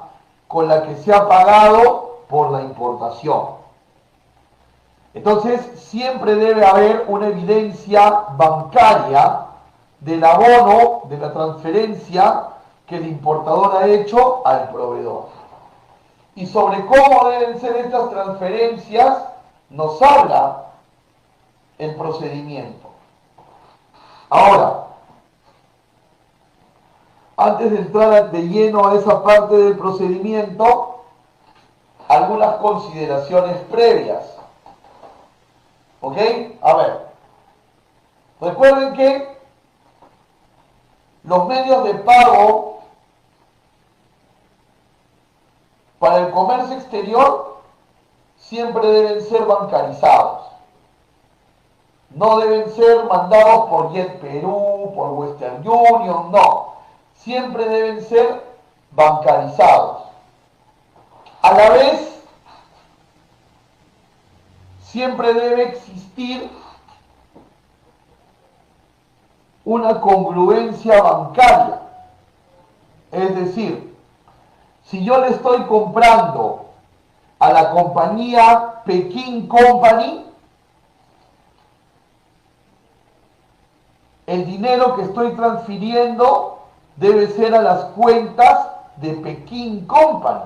con la que se ha pagado por la importación. Entonces, siempre debe haber una evidencia bancaria del abono, de la transferencia que el importador ha hecho al proveedor. Y sobre cómo deben ser estas transferencias nos habla el procedimiento. Ahora, antes de entrar de lleno a esa parte del procedimiento, algunas consideraciones previas. ¿Ok? A ver. Recuerden que los medios de pago para el comercio exterior siempre deben ser bancarizados. No deben ser mandados por JetPerú, por Western Union, no. Siempre deben ser bancarizados. A la vez, siempre debe existir una congruencia bancaria. Es decir, si yo le estoy comprando a la compañía Peking Company, el dinero que estoy transfiriendo debe ser a las cuentas de Peking Company.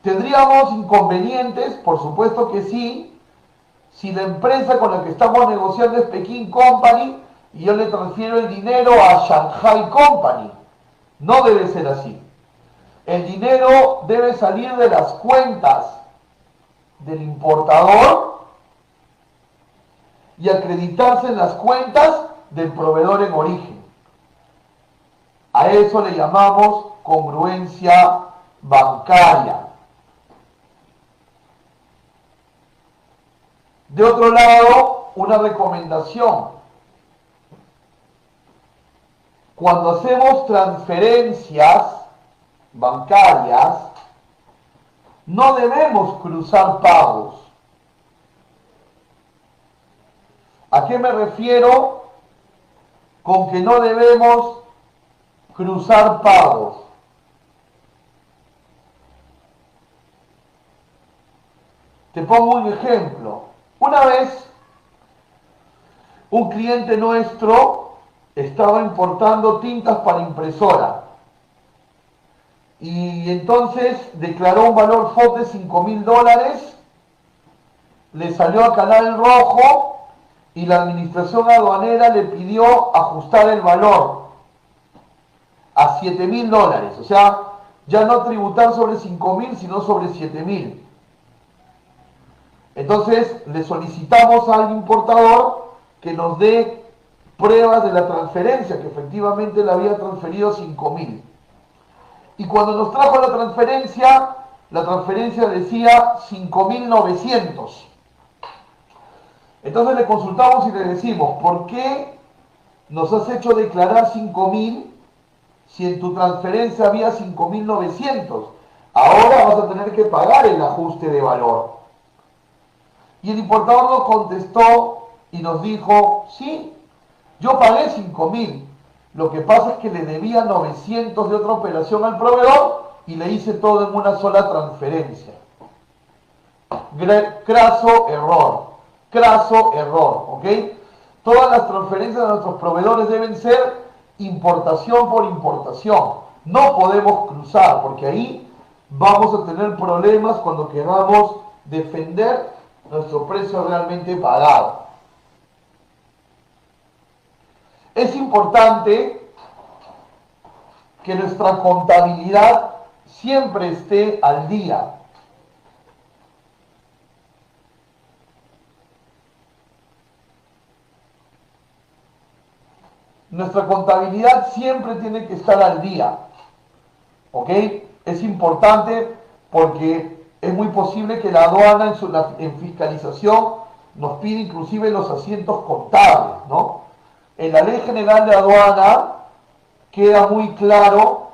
¿Tendríamos inconvenientes? Por supuesto que sí, si la empresa con la que estamos negociando es Peking Company y yo le transfiero el dinero a Shanghai Company. No debe ser así. El dinero debe salir de las cuentas del importador y acreditarse en las cuentas del proveedor en origen. A eso le llamamos congruencia bancaria. De otro lado, una recomendación. Cuando hacemos transferencias bancarias, no debemos cruzar pagos. ¿A qué me refiero con que no debemos cruzar pagos? Te pongo un ejemplo. Una vez, un cliente nuestro estaba importando tintas para impresora y entonces declaró un valor FOB de $5.000, le salió a Canal Rojo y la administración aduanera le pidió ajustar el valor a $7.000, o sea, ya no tributar sobre 5.000 sino sobre 7.000. Entonces le solicitamos al importador que nos dé pruebas de la transferencia, que efectivamente le había transferido 5.000. Y cuando nos trajo la transferencia decía 5.900. Entonces le consultamos y le decimos, ¿por qué nos has hecho declarar 5.000 si en tu transferencia había 5.900? Ahora vas a tener que pagar el ajuste de valor. Y el importador nos contestó y nos dijo, sí, yo pagué 5.000. Lo que pasa es que le debía 900 de otra operación al proveedor y le hice todo en una sola transferencia. Craso error, ¿ok? Todas las transferencias de nuestros proveedores deben ser importación por importación. No podemos cruzar porque ahí vamos a tener problemas cuando queramos defender nuestro precio realmente pagado. Es importante que nuestra contabilidad siempre esté al día. Nuestra contabilidad siempre tiene que estar al día. ¿Ok? Es importante porque es muy posible que la aduana en fiscalización nos pida inclusive los asientos contables, ¿no? En la Ley General de Aduana queda muy claro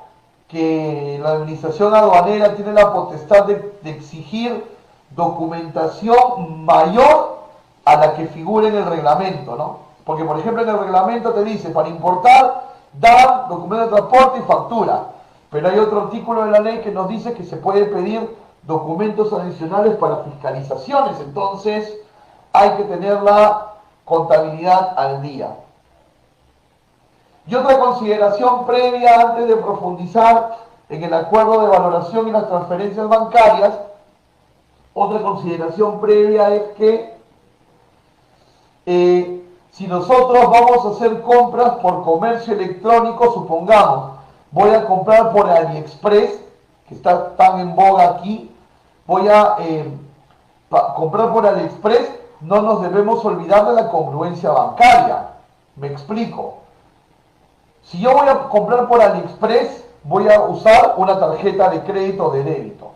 que la administración aduanera tiene la potestad de exigir documentación mayor a la que figura en el reglamento, ¿no? Porque, por ejemplo, en el reglamento te dice, para importar, dar documento de transporte y factura. Pero hay otro artículo de la ley que nos dice que se puede pedir documentos adicionales para fiscalizaciones. Entonces, hay que tener la contabilidad al día. Y otra consideración previa antes de profundizar en el acuerdo de valoración y las transferencias bancarias, otra consideración previa es que si nosotros vamos a hacer compras por comercio electrónico, supongamos, voy a comprar por AliExpress, que está tan en boga aquí, voy a comprar por AliExpress, no nos debemos olvidar de la congruencia bancaria. Me explico. Si yo voy a comprar por AliExpress, voy a usar una tarjeta de crédito o de débito.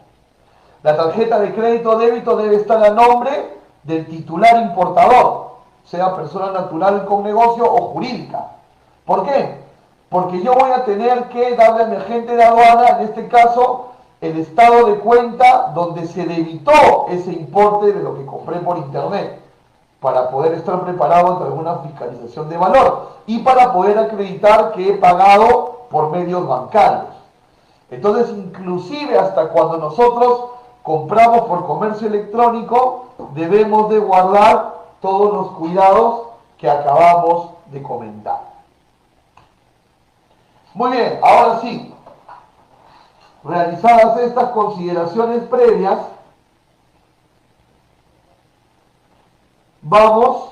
La tarjeta de crédito o débito debe estar a nombre del titular importador, sea persona natural con negocio o jurídica. ¿Por qué? Porque yo voy a tener que darle a mi agente de aduana, en este caso, el estado de cuenta donde se debitó ese importe de lo que compré por internet, para poder estar preparado ante alguna fiscalización de valor y para poder acreditar que he pagado por medios bancarios. Entonces, inclusive hasta cuando nosotros compramos por comercio electrónico, debemos de guardar todos los cuidados que acabamos de comentar. Muy bien, ahora sí, realizadas estas consideraciones previas, vamos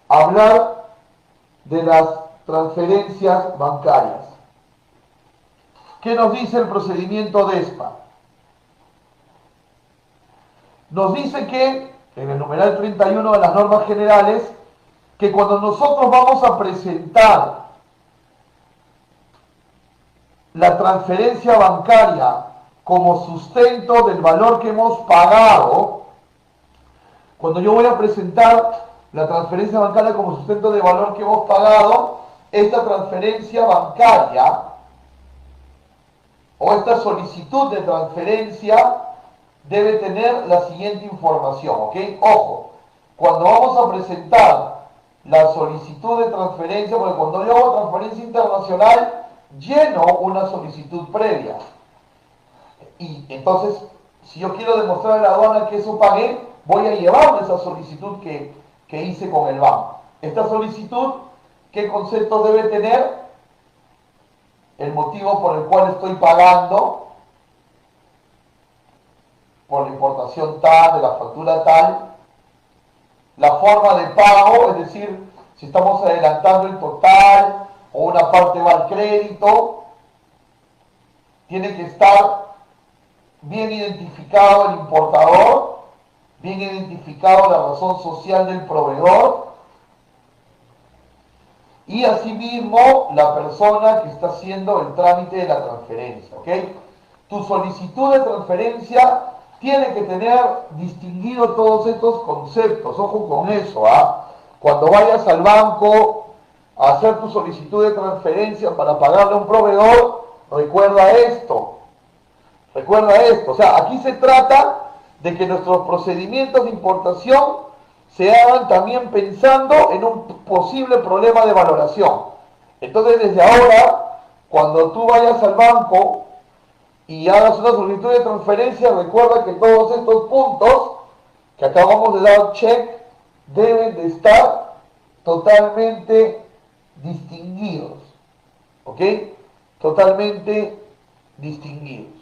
a hablar de las transferencias bancarias. ¿Qué nos dice el procedimiento DESPA? Nos dice que, en el numeral 31 de las normas generales, que cuando nosotros vamos a presentar la transferencia bancaria como sustento del valor que hemos pagado, cuando yo voy a presentar la transferencia bancaria como sustento del valor que hemos pagado, esta transferencia bancaria o esta solicitud de transferencia debe tener la siguiente información, ¿ok? Ojo, cuando vamos a presentar la solicitud de transferencia, porque cuando yo hago transferencia internacional, lleno una solicitud previa. Y entonces, si yo quiero demostrar a la aduana que eso pagué, voy a llevarme esa solicitud que hice con el banco. Esta solicitud, ¿qué conceptos debe tener? El motivo por el cual estoy pagando, por la importación tal, de la factura tal, la forma de pago, es decir, si estamos adelantando el total o una parte va al crédito, tiene que estar bien identificado el importador, bien identificado la razón social del proveedor y asimismo la persona que está haciendo el trámite de la transferencia, ¿ok? Tu solicitud de transferencia tiene que tener distinguido todos estos conceptos, ojo con eso, ¿ah? Cuando vayas al banco a hacer tu solicitud de transferencia para pagarle a un proveedor, recuerda esto, o sea, aquí se trata de que nuestros procedimientos de importación se hagan también pensando en un posible problema de valoración. Entonces, desde ahora, cuando tú vayas al banco y hagas una solicitud de transferencia, recuerda que todos estos puntos que acabamos de dar check deben de estar totalmente distinguidos, ¿ok? Totalmente distinguidos.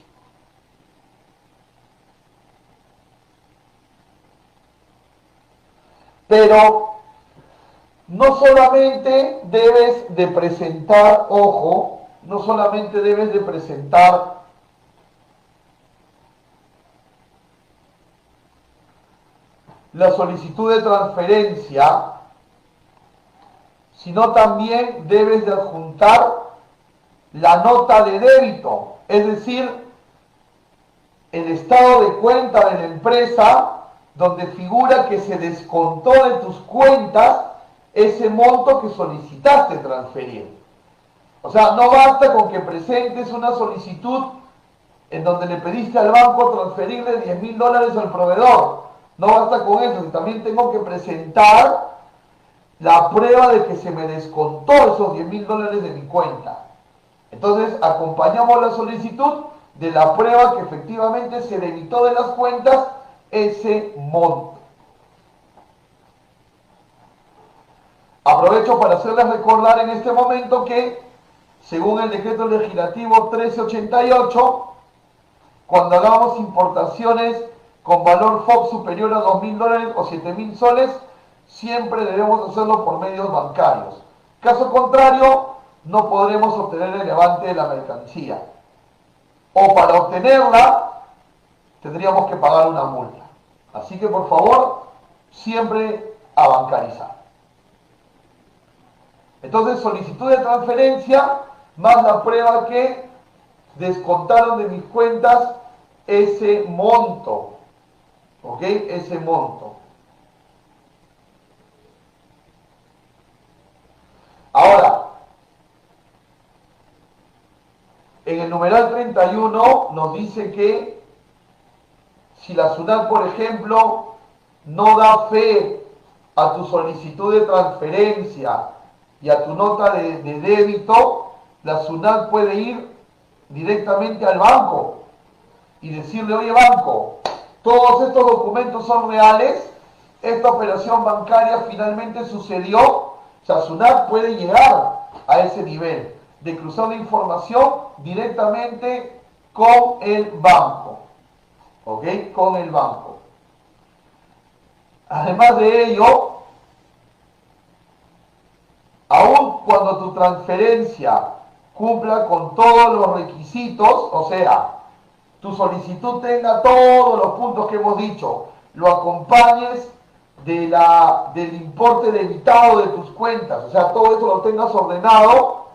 Pero no solamente debes de presentar, ojo, no solamente debes de presentar la solicitud de transferencia, sino también debes de adjuntar la nota de débito, es decir, el estado de cuenta de la empresa donde figura que se descontó de tus cuentas ese monto que solicitaste transferir. O sea, no basta con que presentes una solicitud en donde le pediste al banco transferirle $10.000 al proveedor. No basta con eso, también tengo que presentar la prueba de que se me descontó esos $10.000 de mi cuenta. Entonces, acompañamos la solicitud de la prueba que efectivamente se debitó de las cuentas ese monto. Aprovecho para hacerles recordar en este momento que, según el decreto legislativo 1388, cuando hagamos importaciones con valor FOB superior a $2.000 o 7.000 soles, siempre debemos hacerlo por medios bancarios. Caso contrario, no podremos obtener el levante de la mercancía. O para obtenerla, tendríamos que pagar una multa. Así que, por favor, siempre a bancarizar. Entonces, solicitud de transferencia más la prueba que descontaron de mis cuentas ese monto. ¿Ok? Ese monto. Ahora, en el numeral 31 nos dice que si la SUNAT, por ejemplo, no da fe a tu solicitud de transferencia y a tu nota de débito, la SUNAT puede ir directamente al banco y decirle: oye, banco, todos estos documentos son reales, esta operación bancaria finalmente sucedió. O sea, SUNAT puede llegar a ese nivel de cruzar la información directamente con el banco. ¿Ok? Con el banco. Además de ello, aun cuando tu transferencia cumpla con todos los requisitos, o sea, tu solicitud tenga todos los puntos que hemos dicho, lo acompañes del importe debitado de tus cuentas, o sea, todo eso lo tengas ordenado,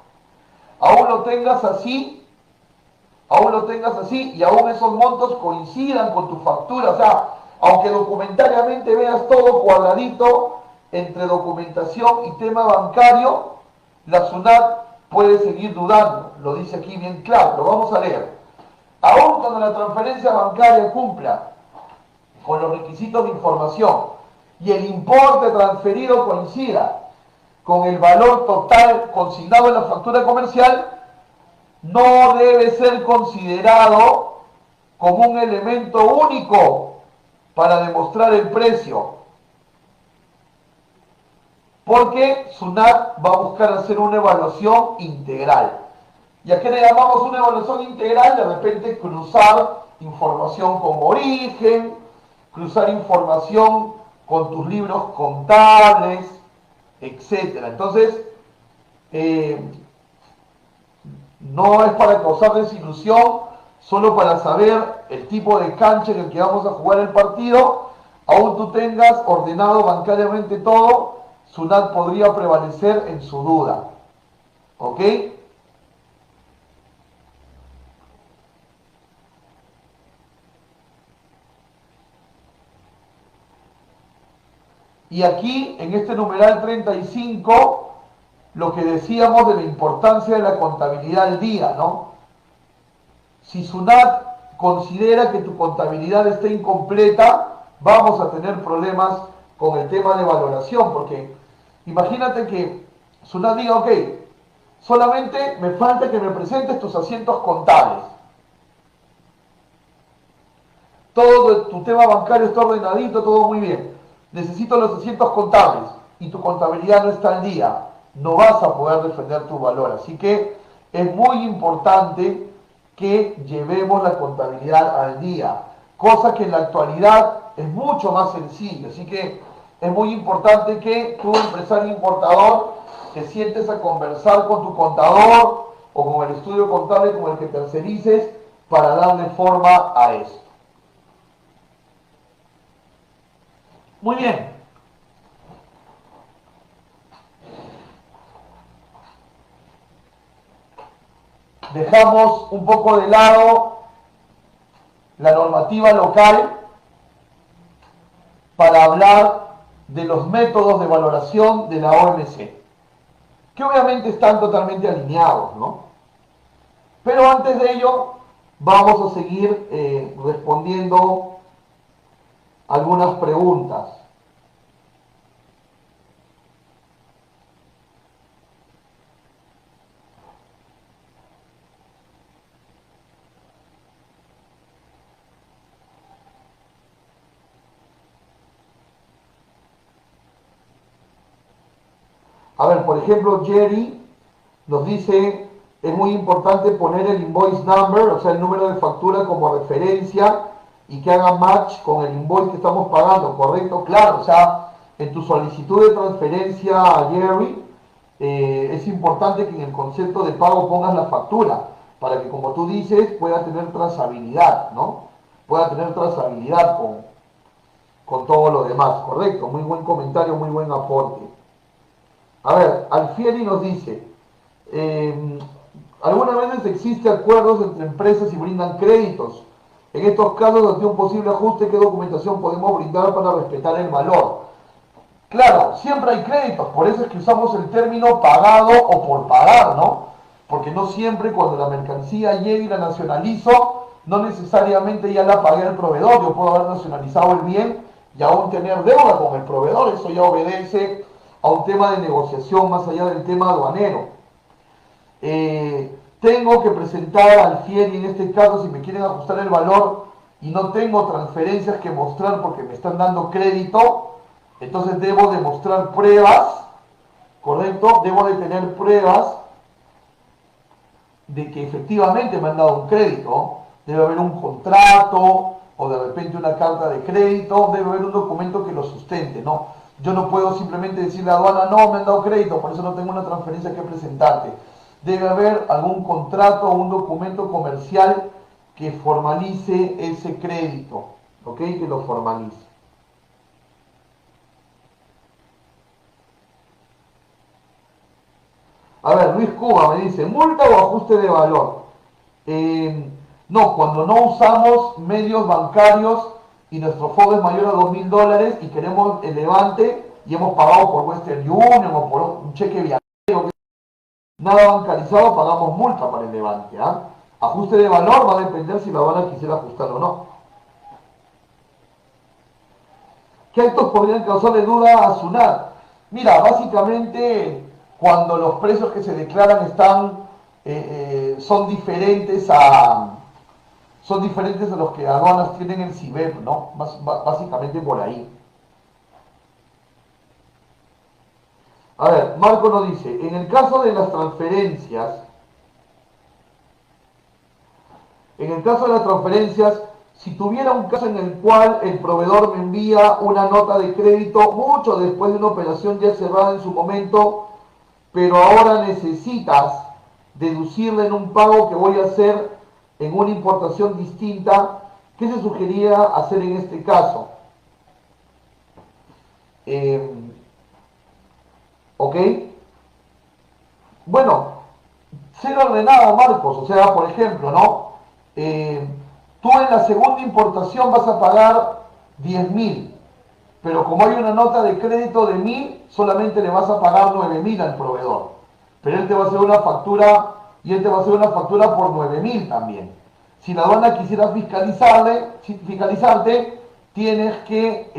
aún lo tengas así y aún esos montos coincidan con tu factura, o sea, aunque documentariamente veas todo cuadradito entre documentación y tema bancario, la SUNAT puede seguir dudando. Lo dice aquí bien claro, lo vamos a leer. Aún cuando la transferencia bancaria cumpla con los requisitos de información y el importe transferido coincida con el valor total consignado en la factura comercial, no debe ser considerado como un elemento único para demostrar el precio, porque SUNAT va a buscar hacer una evaluación integral. ¿Y a qué le llamamos una evaluación integral? De repente cruzar información con origen, cruzar información con tus libros contables, etc. Entonces, no es para causar desilusión, solo para saber el tipo de cancha en el que vamos a jugar el partido. Aún tú tengas ordenado bancariamente todo, SUNAT podría prevalecer en su duda. ¿Ok? Y aquí, en este numeral 35, lo que decíamos de la importancia de la contabilidad al día, ¿no? Si SUNAT considera que tu contabilidad está incompleta, vamos a tener problemas con el tema de valoración, porque imagínate que SUNAT diga: ok, solamente me falta que me presentes tus asientos contables. Todo tu tema bancario está ordenadito, todo muy bien. Necesito los asientos contables y tu contabilidad no está al día. No vas a poder defender tu valor. Así que es muy importante que llevemos la contabilidad al día, cosa que en la actualidad es mucho más sencillo. Así que es muy importante que tú, empresario importador, te sientes a conversar con tu contador o con el estudio contable con el que tercerices para darle forma a esto. Muy bien. Dejamos un poco de lado la normativa local para hablar de los métodos de valoración de la OMC, que obviamente están totalmente alineados, ¿no? Pero antes de ello, vamos a seguir respondiendo algunas preguntas. A ver, por ejemplo, Jerry nos dice, es muy importante poner el invoice number, o sea, el número de factura como referencia y que haga match con el invoice que estamos pagando, ¿correcto? Claro, o sea, en tu solicitud de transferencia a Jerry, es importante que en el concepto de pago pongas la factura, para que, como tú dices, pueda tener trazabilidad, ¿no? Pueda tener trazabilidad con todo lo demás, ¿correcto? Muy buen comentario, muy buen aporte. A ver, Alfieri nos dice, algunas veces existen acuerdos entre empresas y brindan créditos. En estos casos, ante un posible ajuste, ¿qué documentación podemos brindar para respetar el valor? Claro, siempre hay créditos, por eso es que usamos el término pagado o por pagar, ¿no? Porque no siempre cuando la mercancía llega y la nacionalizo, no necesariamente ya la pagué al proveedor, yo puedo haber nacionalizado el bien y aún tener deuda con el proveedor, eso ya obedece a un tema de negociación más allá del tema aduanero. Tengo que presentar al FIER y en este caso si me quieren ajustar el valor y no tengo transferencias que mostrar porque me están dando crédito, entonces debo demostrar pruebas, ¿correcto? Debo de tener pruebas de que efectivamente me han dado un crédito. Debe haber un contrato o de repente una carta de crédito, debe haber un documento que lo sustente, ¿no? Yo no puedo simplemente decirle a la aduana, no, me han dado crédito, por eso no tengo una transferencia que presentarte. Debe haber algún contrato o un documento comercial que formalice ese crédito, ¿ok? Que lo formalice. A ver, Luis Cuba me dice, ¿multa o ajuste de valor? No, cuando no usamos medios bancarios y nuestro fondo es mayor a $2.000 y queremos el levante y hemos pagado por Western Union o por un cheque viajero, nada bancarizado, pagamos multa para el levante. ¿Ah? Ajuste de valor va a depender si la aduana quisiera ajustar o no. ¿Qué actos podrían causarle duda a SUNAT? Mira, básicamente cuando los precios que se declaran son diferentes a los que aduanas tienen en CIBEP, ¿no? Básicamente por ahí. A ver, Marco nos dice, en el caso de las transferencias, si tuviera un caso en el cual el proveedor me envía una nota de crédito mucho después de una operación ya cerrada en su momento, pero ahora necesitas deducirle en un pago que voy a hacer en una importación distinta, ¿qué se sugería hacer en este caso? ¿Ok? Bueno, ser ordenado, Marcos, o sea, por ejemplo, ¿no? Tú en la segunda importación vas a pagar 10.000, pero como hay una nota de crédito de 1.000, solamente le vas a pagar 9.000 al proveedor. Pero él te va a hacer una factura y él te va a hacer una factura por 9.000 también. Si la aduana quisiera fiscalizarte, tienes que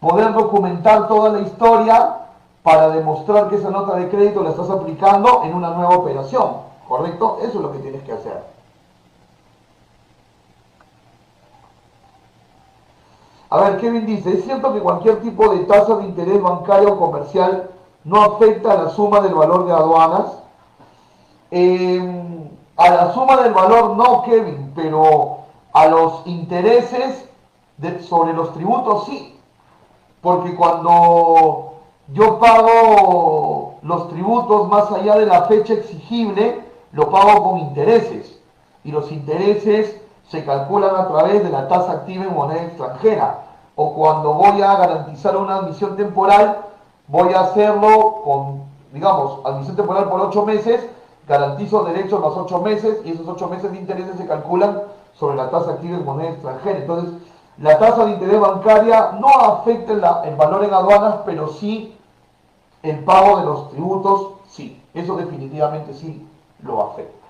poder documentar toda la historia para demostrar que esa nota de crédito la estás aplicando en una nueva operación, ¿correcto? Eso es lo que tienes que hacer. A ver, Kevin dice, ¿es cierto que cualquier tipo de tasa de interés bancario o comercial no afecta a la suma del valor de aduanas? A la suma del valor no, Kevin, pero a los intereses sobre los tributos sí. Porque cuando yo pago los tributos más allá de la fecha exigible, lo pago con intereses. Y los intereses se calculan a través de la tasa activa en moneda extranjera. O cuando voy a garantizar una admisión temporal, voy a hacerlo con, digamos, admisión temporal por 8 meses, garantizo derechos los 8 meses y esos 8 meses de intereses se calculan sobre la tasa activa en moneda extranjera. Entonces, La tasa de interés bancaria no afecta el valor en aduanas, pero sí el pago de los tributos, sí. Eso definitivamente sí lo afecta.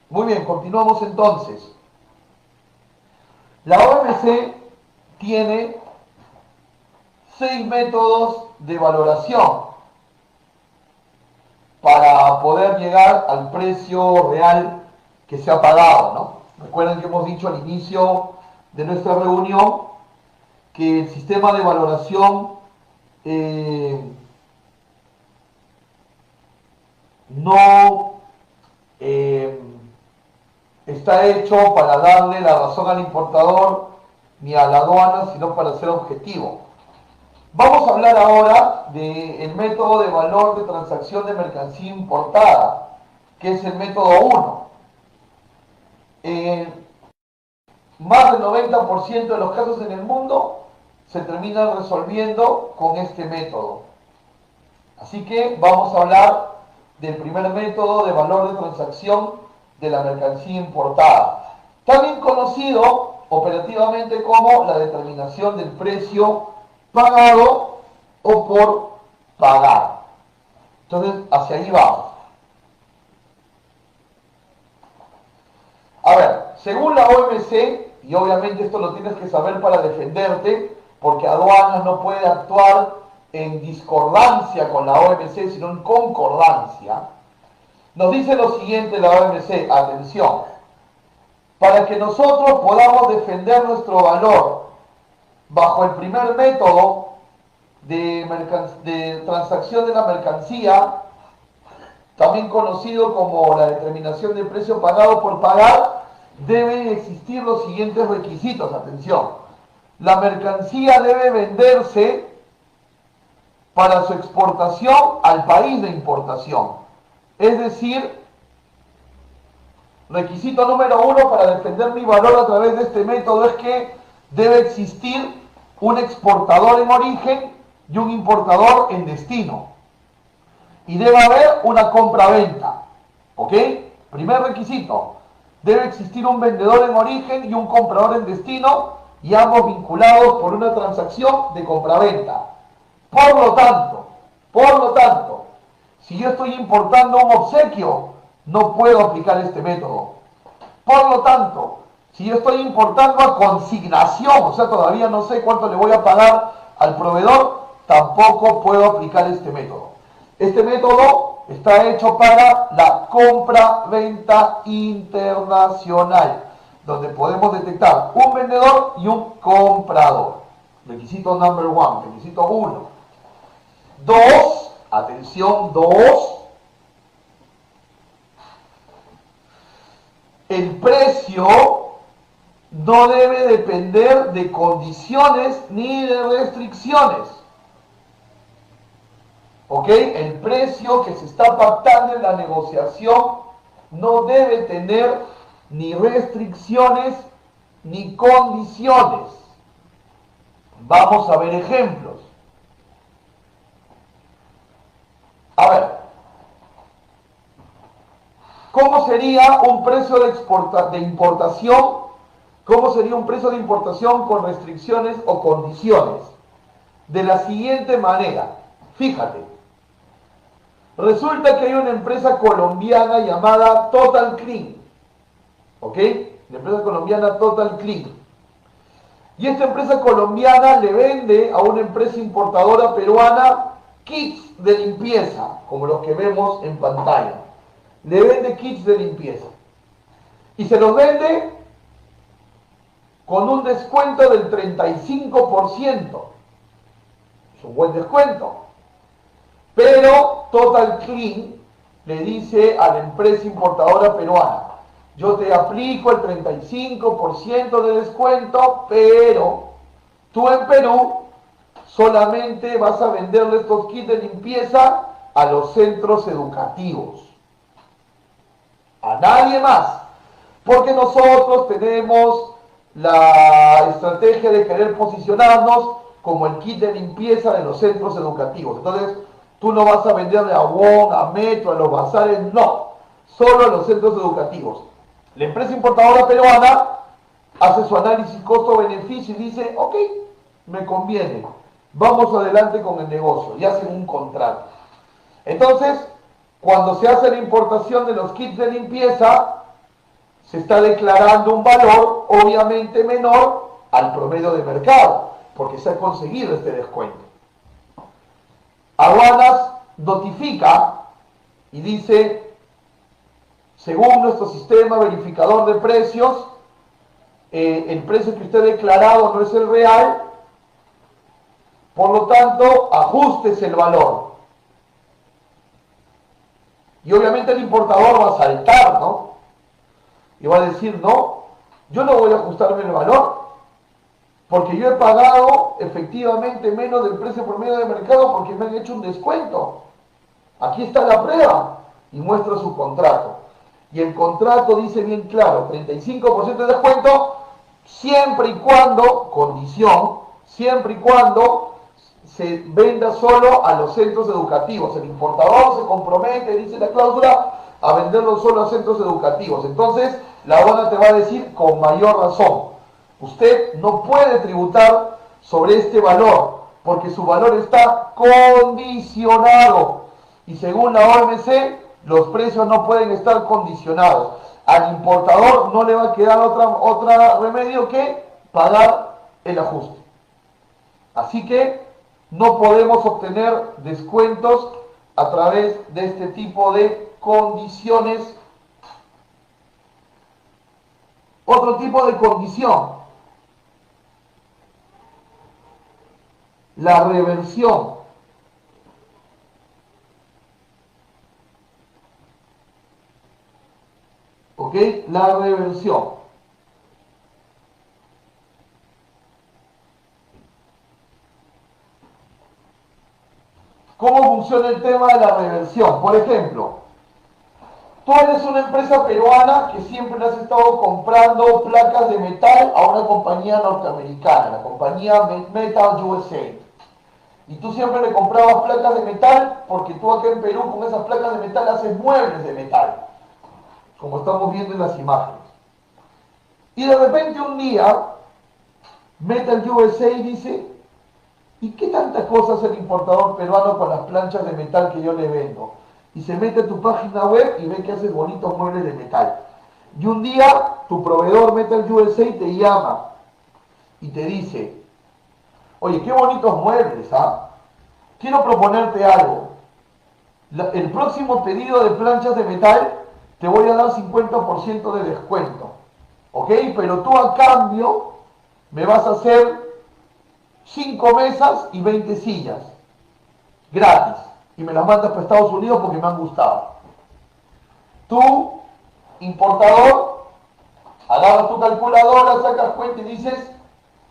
Muy bien, continuamos entonces. La OMC tiene 6 métodos de valoración para poder llegar al precio real que se ha pagado, ¿no? Recuerden que hemos dicho al inicio de nuestra reunión que el sistema de valoración no está hecho para darle la razón al importador ni a la aduana, sino para ser objetivo. Vamos a hablar ahora del método de valor de transacción de mercancía importada, que es el método 1. Más del 90% de los casos en el mundo se terminan resolviendo con este método. Así que vamos a hablar del primer método de valor de transacción de la mercancía importada, también conocido operativamente como la determinación del precio pagado o por pagar. Entonces, hacia ahí vamos. A ver, según la OMC, y obviamente esto lo tienes que saber para defenderte, porque aduanas no puede actuar en discordancia con la OMC, sino en concordancia, nos dice lo siguiente la OMC, atención, para que nosotros podamos defender nuestro valor bajo el primer método de transacción de la mercancía, también conocido como la determinación del precio pagado por pagar, deben existir los siguientes requisitos, atención. La mercancía debe venderse para su exportación al país de importación. Es decir, requisito número 1 para defender mi valor a través de este método es que debe existir un exportador en origen y un importador en destino. Y debe haber una compra-venta. ¿Ok? Primer requisito. Debe existir un vendedor en origen y un comprador en destino y ambos vinculados por una transacción de compra-venta. Por lo tanto, si yo estoy importando un obsequio, no puedo aplicar este método. Por lo tanto, si yo estoy importando a consignación, o sea, todavía no sé cuánto le voy a pagar al proveedor, tampoco puedo aplicar este método. Este método está hecho para la compra-venta internacional, donde podemos detectar un vendedor y un comprador. Requisito number 1, requisito 1. 2, atención, 2. El precio no debe depender de condiciones ni de restricciones. ¿Ok? El precio que se está pactando en la negociación no debe tener ni restricciones ni condiciones. Vamos a ver ejemplos. A ver, ¿cómo sería un precio de importación? ¿Cómo sería un precio de importación con restricciones o condiciones? De la siguiente manera, fíjate. Resulta que hay una empresa colombiana llamada Total Clean. ¿Ok? La empresa colombiana Total Clean. Y esta empresa colombiana le vende a una empresa importadora peruana kits de limpieza, como los que vemos en pantalla. Le vende kits de limpieza. Y se los vende con un descuento del 35%. Es un buen descuento. Pero Total Clean le dice a la empresa importadora peruana, yo te aplico el 35% de descuento, pero tú en Perú solamente vas a venderle estos kits de limpieza a los centros educativos. A nadie más. Porque nosotros tenemos la estrategia de querer posicionarnos como el kit de limpieza de los centros educativos. Entonces, tú no vas a venderle a WON, a Metro, a los bazares, no. Solo a los centros educativos. La empresa importadora peruana hace su análisis costo-beneficio y dice, ok, me conviene, vamos adelante con el negocio y hacen un contrato. Entonces, cuando se hace la importación de los kits de limpieza, se está declarando un valor obviamente menor al promedio de mercado, porque se ha conseguido este descuento. Aduanas notifica y dice, según nuestro sistema verificador de precios, el precio que usted ha declarado no es el real, por lo tanto, ajústese el valor. Y obviamente el importador va a saltar, ¿no? Y va a decir, no, yo no voy a ajustarme el valor, porque yo he pagado efectivamente menos del precio promedio de mercado porque me han hecho un descuento. Aquí está la prueba. Y muestra su contrato. Y el contrato dice bien claro, 35% de descuento, siempre y cuando, condición, siempre y cuando se venda solo a los centros educativos. El importador se compromete, dice la cláusula, a venderlo solo a centros educativos. Entonces, la aduana te va a decir con mayor razón, usted no puede tributar sobre este valor, porque su valor está condicionado. Y según la OMC, los precios no pueden estar condicionados. Al importador no le va a quedar otra remedio que pagar el ajuste. Así que no podemos obtener descuentos a través de este tipo de condiciones. Otro tipo de condición, la reversión. ¿Ok? La reversión. ¿Cómo funciona el tema de la reversión? Por ejemplo, tú eres una empresa peruana que siempre le has estado comprando placas de metal a una compañía norteamericana, la compañía Metal USA. Y tú siempre le comprabas placas de metal porque tú acá en Perú con esas placas de metal haces muebles de metal, como estamos viendo en las imágenes. Y de repente un día, Metal USA dice, ¿y qué tanta cosa hace el importador peruano con las planchas de metal que yo le vendo? Y se mete a tu página web y ve que haces bonitos muebles de metal. Y un día, tu proveedor Metal USA te llama y te dice, oye, qué bonitos muebles, ¿ah? Quiero proponerte algo. El próximo pedido de planchas de metal te voy a dar 50% de descuento. ¿Ok? Pero tú a cambio me vas a hacer 5 mesas y 20 sillas. Gratis. Y me las mandas para Estados Unidos porque me han gustado. Tú, importador, agarras tu calculadora, sacas cuenta y dices,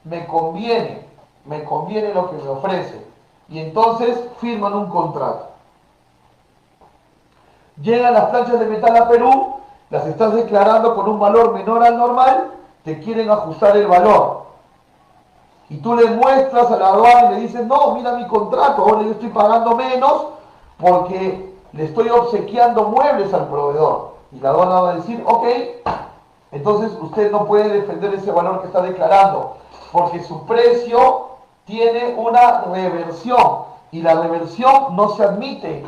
me conviene lo que me ofrece. Y entonces firman un contrato. Llegan las planchas de metal a Perú, las estás declarando con un valor menor al normal, te quieren ajustar el valor. Y tú le muestras a la aduana y le dices, no, mira mi contrato, ahora yo estoy pagando menos porque le estoy obsequiando muebles al proveedor. Y la aduana va a decir, ok, entonces usted no puede defender ese valor que está declarando, porque su precio tiene una reversión, y la reversión no se admite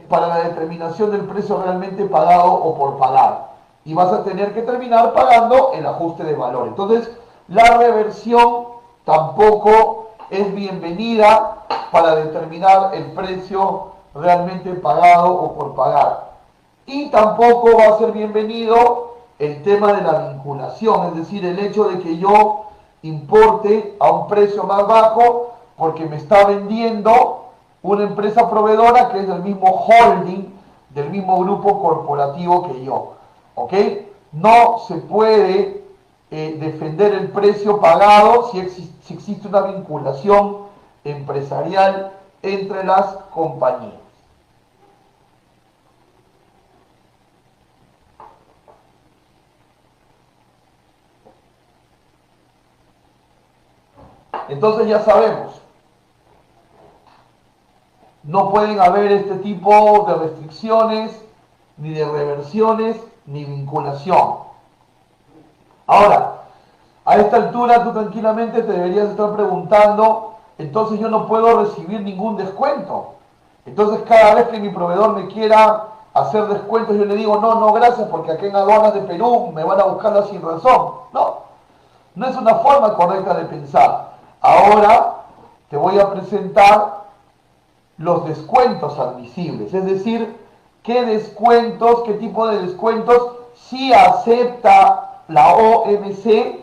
para la determinación del precio realmente pagado o por pagar. Y vas a tener que terminar pagando el ajuste de valor. Entonces, la reversión tampoco es bienvenida para determinar el precio realmente pagado o por pagar. Y tampoco va a ser bienvenido el tema de la vinculación, es decir, el hecho de que yo importe a un precio más bajo porque me está vendiendo una empresa proveedora que es del mismo holding, del mismo grupo corporativo que yo. ¿Ok? No se puede defender el precio pagado si existe una vinculación empresarial entre las compañías. Entonces ya sabemos, no pueden haber este tipo de restricciones ni de reversiones ni vinculación. Ahora, a esta altura tú tranquilamente te deberías estar preguntando, entonces yo no puedo recibir ningún descuento. Entonces cada vez que mi proveedor me quiera hacer descuentos, yo le digo, no, no, gracias, porque aquí en aduanas de Perú me van a buscarla sin razón. No, no es una forma correcta de pensar. Ahora te voy a presentar los descuentos admisibles, es decir, qué descuentos, qué tipo de descuentos sí acepta la OMC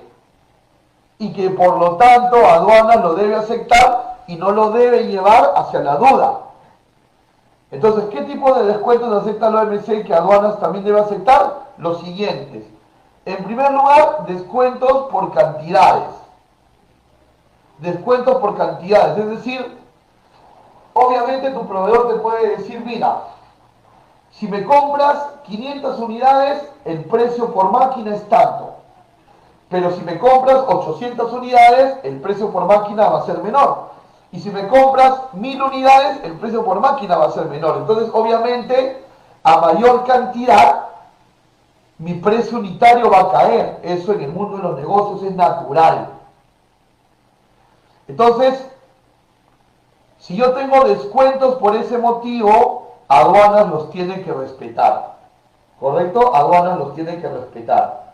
y que por lo tanto aduanas lo debe aceptar y no lo debe llevar hacia la duda. Entonces, ¿qué tipo de descuentos acepta la OMC que aduanas también debe aceptar? Los siguientes. En primer lugar, descuentos por cantidades. Descuentos por cantidades, es decir, obviamente tu proveedor te puede decir, mira, si me compras 500 unidades, el precio por máquina es tanto. Pero si me compras 800 unidades, el precio por máquina va a ser menor. Y si me compras 1000 unidades, el precio por máquina va a ser menor. Entonces, obviamente, a mayor cantidad, mi precio unitario va a caer. Eso en el mundo de los negocios es natural. Entonces, si yo tengo descuentos por ese motivo, aduanas los tiene que respetar. ¿Correcto? Aduanas los tiene que respetar.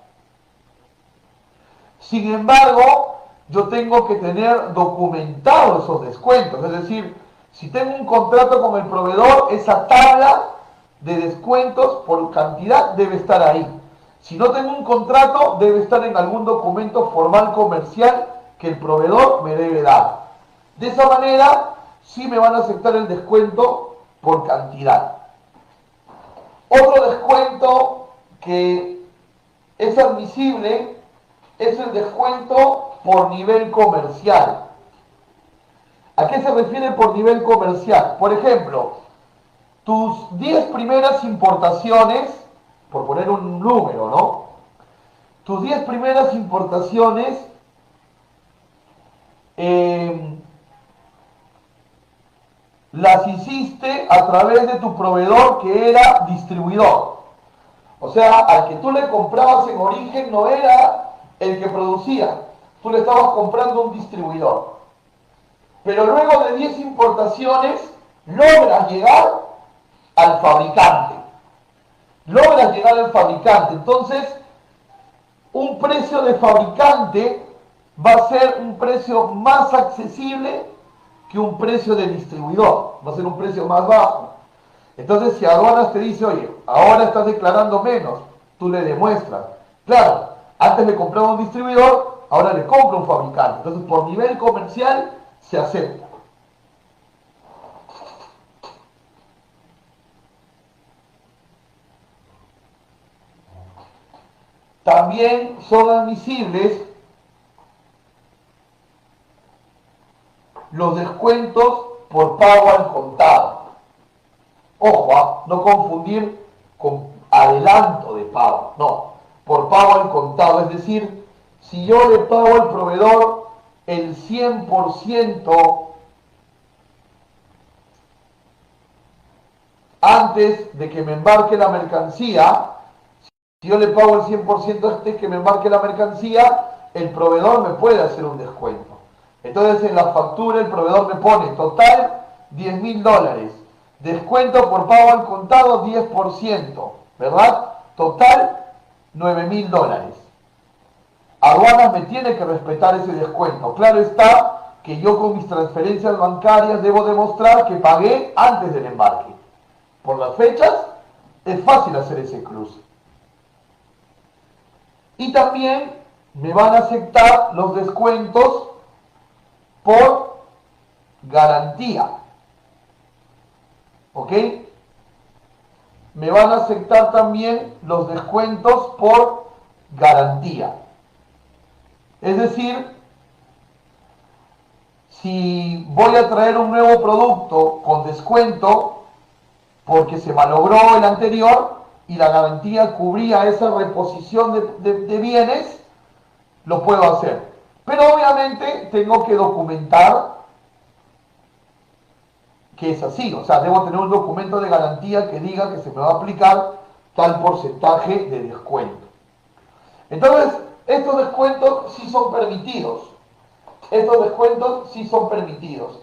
Sin embargo, yo tengo que tener documentados esos descuentos. Es decir, si tengo un contrato con el proveedor, esa tabla de descuentos por cantidad debe estar ahí. Si no tengo un contrato, debe estar en algún documento formal comercial que el proveedor me debe dar. De esa manera, sí me van a aceptar el descuento por cantidad. Otro descuento que es admisible es el descuento por nivel comercial. ¿A qué se refiere por nivel comercial? Por ejemplo, tus 10 primeras importaciones, por poner un número, ¿no? Tus 10 primeras importaciones las hiciste a través de tu proveedor que era distribuidor. O sea, al que tú le comprabas en origen no era el que producía, tú le estabas comprando a un distribuidor. Pero luego de 10 importaciones logras llegar al fabricante. Logras llegar al fabricante. Entonces, un precio de fabricante va a ser un precio más accesible que un precio de distribuidor. Va a ser un precio más bajo. Entonces, si aduanas te dice, oye, ahora estás declarando menos, tú le demuestras. Claro, antes le compraba un distribuidor, ahora le compra un fabricante. Entonces, por nivel comercial, se acepta. También son admisibles los descuentos por pago al contado. Ojo, no confundir con adelanto de pago, no, por pago al contado. Es decir, si yo le pago al proveedor el 100% antes de que me embarque la mercancía, si yo le pago el 100% antes de que me embarque la mercancía, el proveedor me puede hacer un descuento. Entonces en la factura el proveedor me pone total $10.000, descuento por pago al contado 10%, ¿verdad? Total $9.000. Aduanas me tiene que respetar ese descuento. Claro está que yo con mis transferencias bancarias debo demostrar que pagué antes del embarque. Por las fechas es fácil hacer ese cruce. Y también me van a aceptar los descuentos por garantía. ¿Ok? Me van a aceptar también los descuentos por garantía. Es decir, si voy a traer un nuevo producto con descuento porque se malogró el anterior y la garantía cubría esa reposición de bienes, lo puedo hacer. Pero obviamente tengo que documentar que es así. O sea, debo tener un documento de garantía que diga que se me va a aplicar tal porcentaje de descuento. Entonces, estos descuentos sí son permitidos. Estos descuentos sí son permitidos.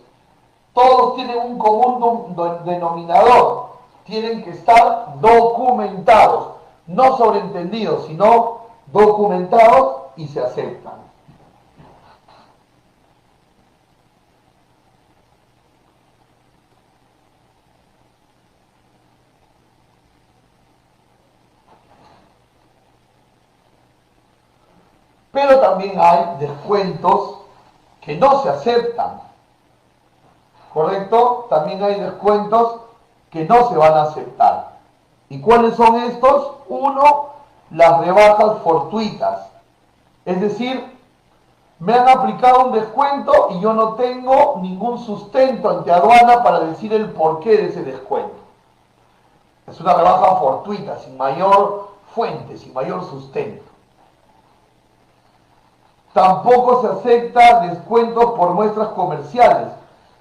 Todos tienen un común denominador. Tienen que estar documentados. No sobreentendidos, sino documentados y se aceptan. Pero también hay descuentos que no se aceptan. ¿Correcto? También hay descuentos que no se van a aceptar. ¿Y cuáles son estos? Uno, las rebajas fortuitas. Es decir, me han aplicado un descuento y yo no tengo ningún sustento ante aduana para decir el porqué de ese descuento. Es una rebaja fortuita, sin mayor fuente, sin mayor sustento. Tampoco se acepta descuentos por muestras comerciales.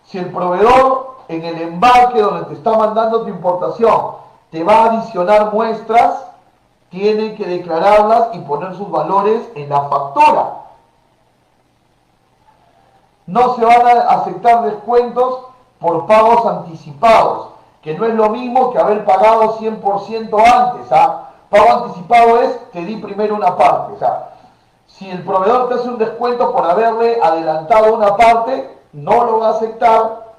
Si el proveedor en el embarque donde te está mandando tu importación te va a adicionar muestras, tiene que declararlas y poner sus valores en la factura. No se van a aceptar descuentos por pagos anticipados, que no es lo mismo que haber pagado 100% antes. Pago anticipado es, te di primero una parte. Si el proveedor te hace un descuento por haberle adelantado una parte, no lo va a aceptar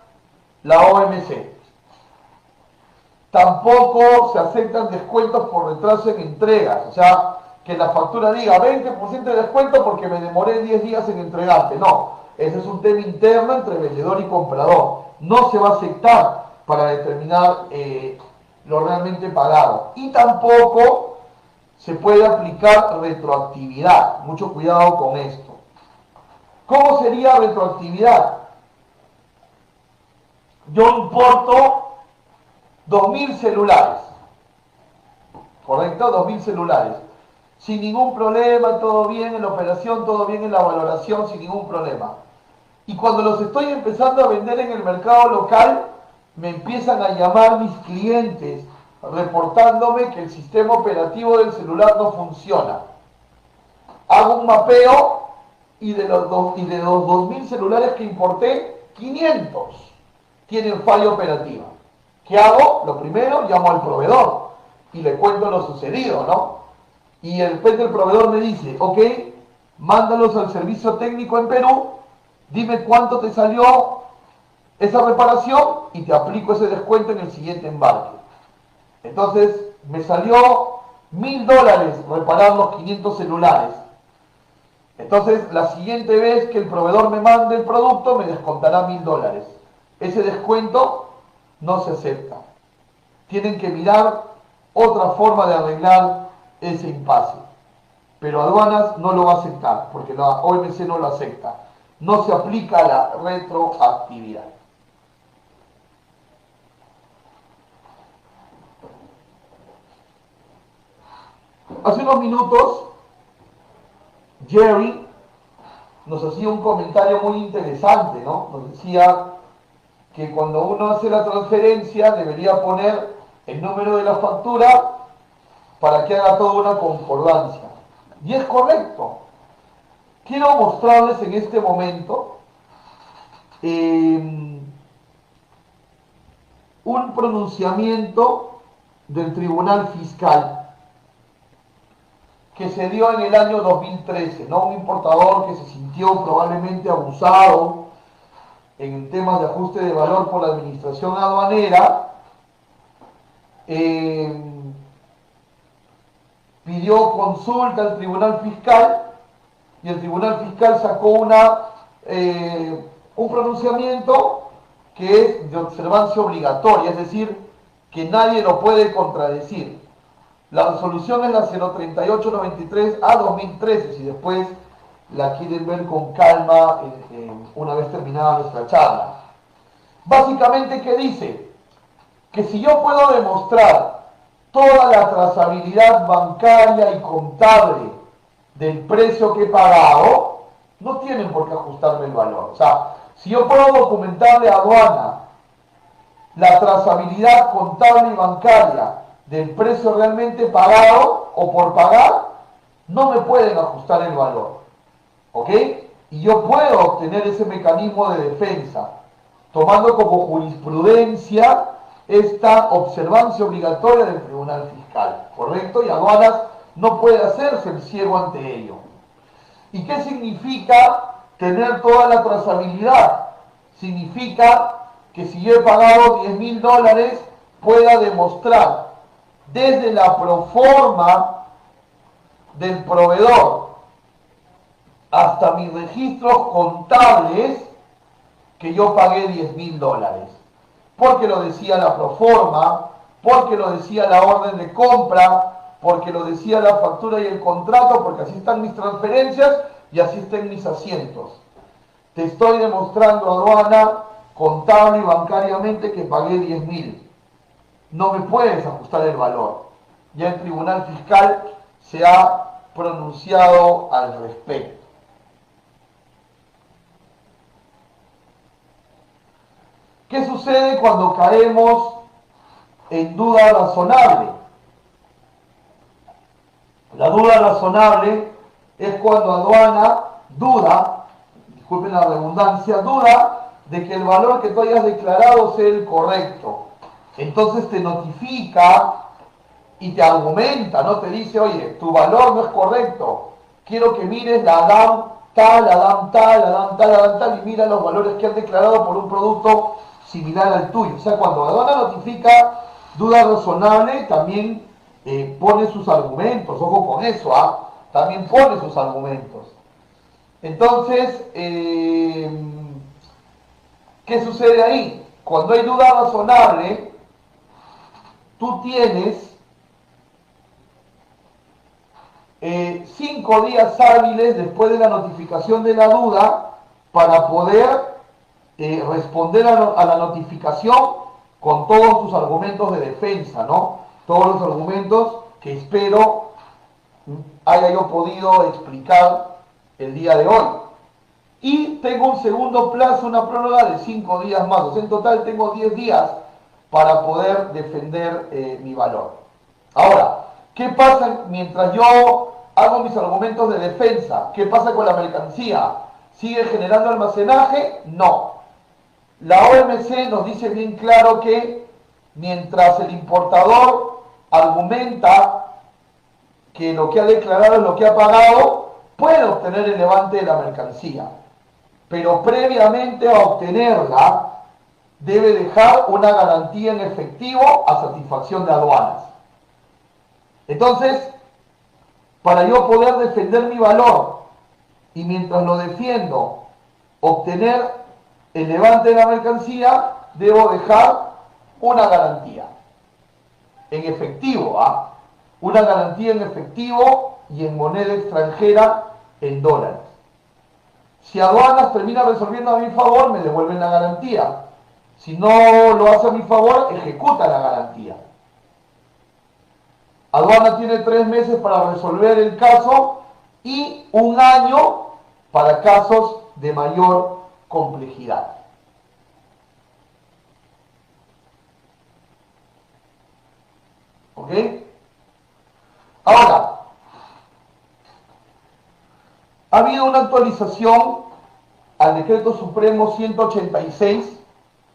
la OMC. Tampoco se aceptan descuentos por retraso en entregas. O sea, que la factura diga 20% de descuento porque me demoré 10 días en entregarte. No, ese es un tema interno entre vendedor y comprador. No se va a aceptar para determinar lo realmente pagado. Y tampoco se puede aplicar retroactividad. Mucho cuidado con esto. ¿Cómo sería retroactividad? Yo importo 2.000 celulares. ¿Correcto? 2.000 celulares. Sin ningún problema, todo bien en la operación, todo bien en la valoración, sin ningún problema. Y cuando los estoy empezando a vender en el mercado local, me empiezan a llamar mis clientes reportándome que el sistema operativo del celular no funciona. Hago un mapeo y de los 2.000 celulares que importé, 500 tienen falla operativa. ¿Qué hago? Lo primero, llamo al proveedor y le cuento lo sucedido, ¿no? Y de repente el proveedor me dice, ok, mándalos al servicio técnico en Perú, dime cuánto te salió esa reparación y te aplico ese descuento en el siguiente embarque. Entonces, me salió $1.000 reparar los 500 celulares. Entonces, la siguiente vez que el proveedor me mande el producto, me descontará $1.000. Ese descuento no se acepta. Tienen que mirar otra forma de arreglar ese impasse. Pero aduanas no lo va a aceptar, porque la OMC no lo acepta. No se aplica la retroactividad. Hace unos minutos, Jerry nos hacía un comentario muy interesante, ¿no? Nos decía que cuando uno hace la transferencia debería poner el número de la factura para que haga toda una concordancia. Y es correcto. Quiero mostrarles en este momento un pronunciamiento del Tribunal Fiscal que se dio en el año 2013, ¿no? Un importador que se sintió probablemente abusado en temas de ajuste de valor por la administración aduanera, pidió consulta al Tribunal Fiscal y el Tribunal Fiscal sacó un pronunciamiento que es de observancia obligatoria, es decir, que nadie lo puede contradecir. La resolución es la 03893/2013, si después la quieren ver con calma una vez terminada nuestra charla. Básicamente, ¿qué dice? Que si yo puedo demostrar toda la trazabilidad bancaria y contable del precio que he pagado, no tienen por qué ajustarme el valor. O sea, si yo puedo documentarle a aduana la trazabilidad contable y bancaria del precio realmente pagado o por pagar, no me pueden ajustar el valor. ¿Ok? Y yo puedo obtener ese mecanismo de defensa, tomando como jurisprudencia esta observancia obligatoria del Tribunal Fiscal. ¿Correcto? Y aduanas no puede hacerse el ciego ante ello. ¿Y qué significa tener toda la trazabilidad? Significa que si yo he pagado $10.000, pueda demostrar desde la proforma del proveedor hasta mis registros contables que yo pagué $10.000. Porque lo decía la proforma, porque lo decía la orden de compra, porque lo decía la factura y el contrato, porque así están mis transferencias y así están mis asientos. Te estoy demostrando, aduana, contable y bancariamente que pagué 10.000. No me puedes ajustar el valor. Ya el Tribunal Fiscal se ha pronunciado al respecto. ¿Qué sucede cuando caemos en duda razonable? La duda razonable es cuando aduana duda, disculpen la redundancia, duda de que el valor que tú hayas declarado sea el correcto. Entonces te notifica y te argumenta, ¿no? Te dice, oye, tu valor no es correcto, quiero que mires la DAM tal, la DAM tal, la DAM tal, la DAM tal, y mira los valores que has declarado por un producto similar al tuyo. O sea, cuando aduana notifica duda razonable, también pone sus argumentos, ojo con eso, también pone sus argumentos. Entonces, ¿qué sucede ahí? Cuando hay duda razonable, tú tienes 5 días hábiles después de la notificación de la duda para poder responder a la notificación con todos tus argumentos de defensa, ¿no? Todos los argumentos que espero haya yo podido explicar el día de hoy. Y tengo un segundo plazo, una prórroga de 5 días más. O sea, en total tengo 10 días para poder defender mi valor. Ahora, ¿qué pasa mientras yo hago mis argumentos de defensa? ¿Qué pasa con la mercancía? ¿Sigue generando almacenaje? No. La OMC nos dice bien claro que mientras el importador argumenta que lo que ha declarado es lo que ha pagado, puede obtener el levante de la mercancía. Pero previamente a obtenerla, debe dejar una garantía en efectivo a satisfacción de aduanas. Entonces, para yo poder defender mi valor y mientras lo defiendo, obtener el levante de la mercancía, debo dejar una garantía en efectivo, una garantía en efectivo y en moneda extranjera en dólares. Si aduanas termina resolviendo a mi favor, me devuelven la garantía. Si no lo hace a mi favor, ejecuta la garantía. Aduana tiene 3 meses para resolver el caso y 1 año para casos de mayor complejidad. ¿Ok? Ahora, ha habido una actualización al Decreto Supremo 186,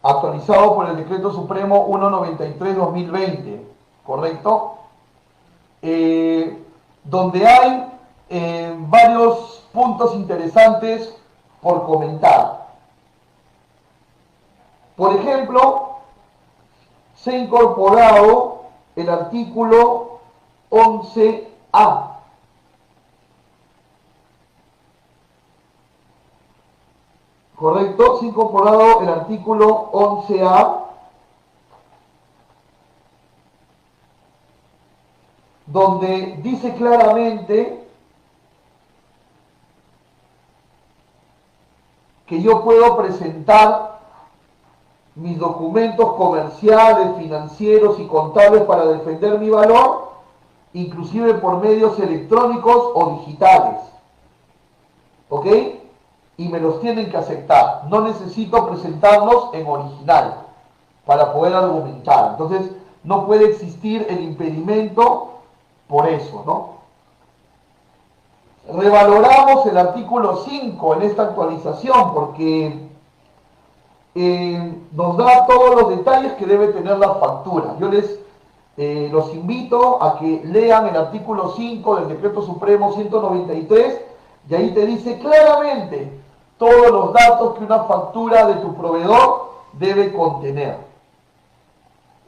actualizado por el Decreto Supremo 193-2020, ¿correcto? Donde hay varios puntos interesantes por comentar. Por ejemplo, se ha incorporado el artículo 11A. ¿Correcto? Se ha incorporado el artículo 11A, donde dice claramente que yo puedo presentar mis documentos comerciales, financieros y contables para defender mi valor, inclusive por medios electrónicos o digitales. ¿Ok? Y me los tienen que aceptar. No necesito presentarlos en original para poder argumentar. Entonces, no puede existir el impedimento por eso, ¿no? Revaloramos el artículo 5 en esta actualización porque nos da todos los detalles que debe tener la factura. Yo los invito a que lean el artículo 5 del Decreto Supremo 193 y ahí te dice claramente todos los datos que una factura de tu proveedor debe contener.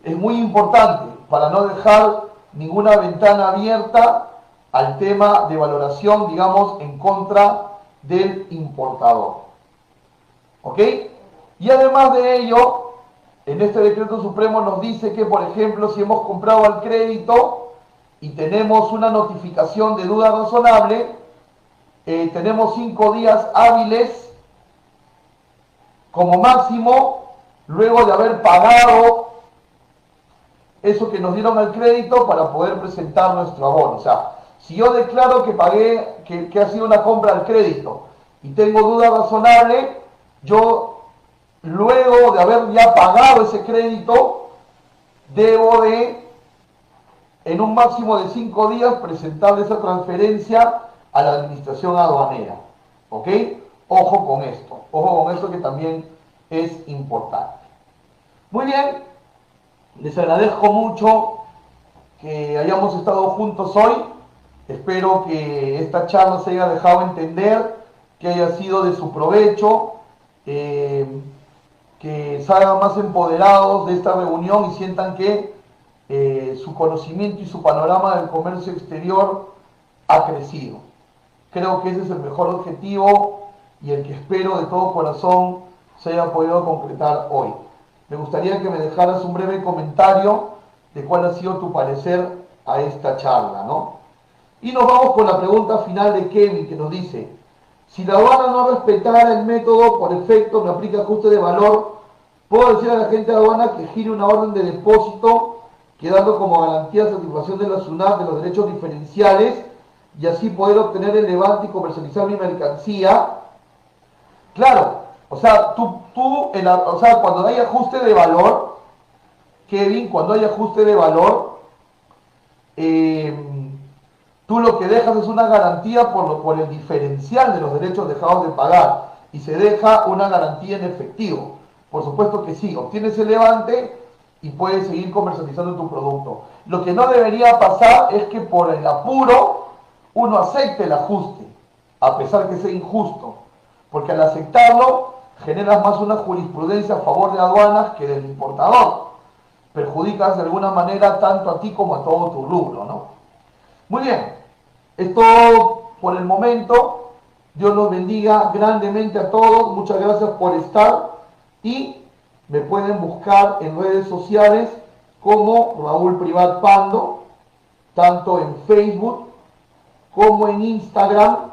Es muy importante para no dejar ninguna ventana abierta al tema de valoración, digamos, en contra del importador. ¿Ok? Y además de ello, en este decreto supremo nos dice que, por ejemplo, si hemos comprado al crédito y tenemos una notificación de duda razonable, tenemos 5 días hábiles como máximo, luego de haber pagado eso que nos dieron al crédito para poder presentar nuestro abono. O sea, si yo declaro que pagué, que ha sido una compra al crédito y tengo duda razonable, yo luego de haber ya pagado ese crédito, debo de, en un máximo de 5 días, presentarle esa transferencia a la administración aduanera. ¿Ok? Ojo con esto que también es importante. Muy bien, les agradezco mucho que hayamos estado juntos hoy. Espero que esta charla se haya dejado entender, que haya sido de su provecho, que salgan más empoderados de esta reunión y sientan que su conocimiento y su panorama del comercio exterior ha crecido. Creo que ese es el mejor objetivo y el que espero de todo corazón se haya podido concretar hoy. Me gustaría que me dejaras un breve comentario de cuál ha sido tu parecer a esta charla, ¿no? Y nos vamos con la pregunta final de Kevin, que nos dice: si la aduana no respetara el método por efecto me aplica ajuste de valor, ¿puedo decir a la gente de aduana que gire una orden de depósito quedando como garantía satisfacción de la SUNAT de los derechos diferenciales y así poder obtener el levante y comercializar mi mercancía? Claro, o sea, cuando hay ajuste de valor, Kevin, cuando hay ajuste de valor, tú lo que dejas es una garantía por el diferencial de los derechos dejados de pagar y se deja una garantía en efectivo. Por supuesto que sí, obtienes el levante y puedes seguir comercializando tu producto. Lo que no debería pasar es que por el apuro uno acepte el ajuste, a pesar que sea injusto, porque al aceptarlo generas más una jurisprudencia a favor de aduanas que del importador. Perjudicas de alguna manera tanto a ti como a todo tu rubro, ¿no? Muy bien, es todo por el momento. Dios los bendiga grandemente a todos. Muchas gracias por estar y me pueden buscar en redes sociales como Raúl Privat Pando, tanto en Facebook como en Instagram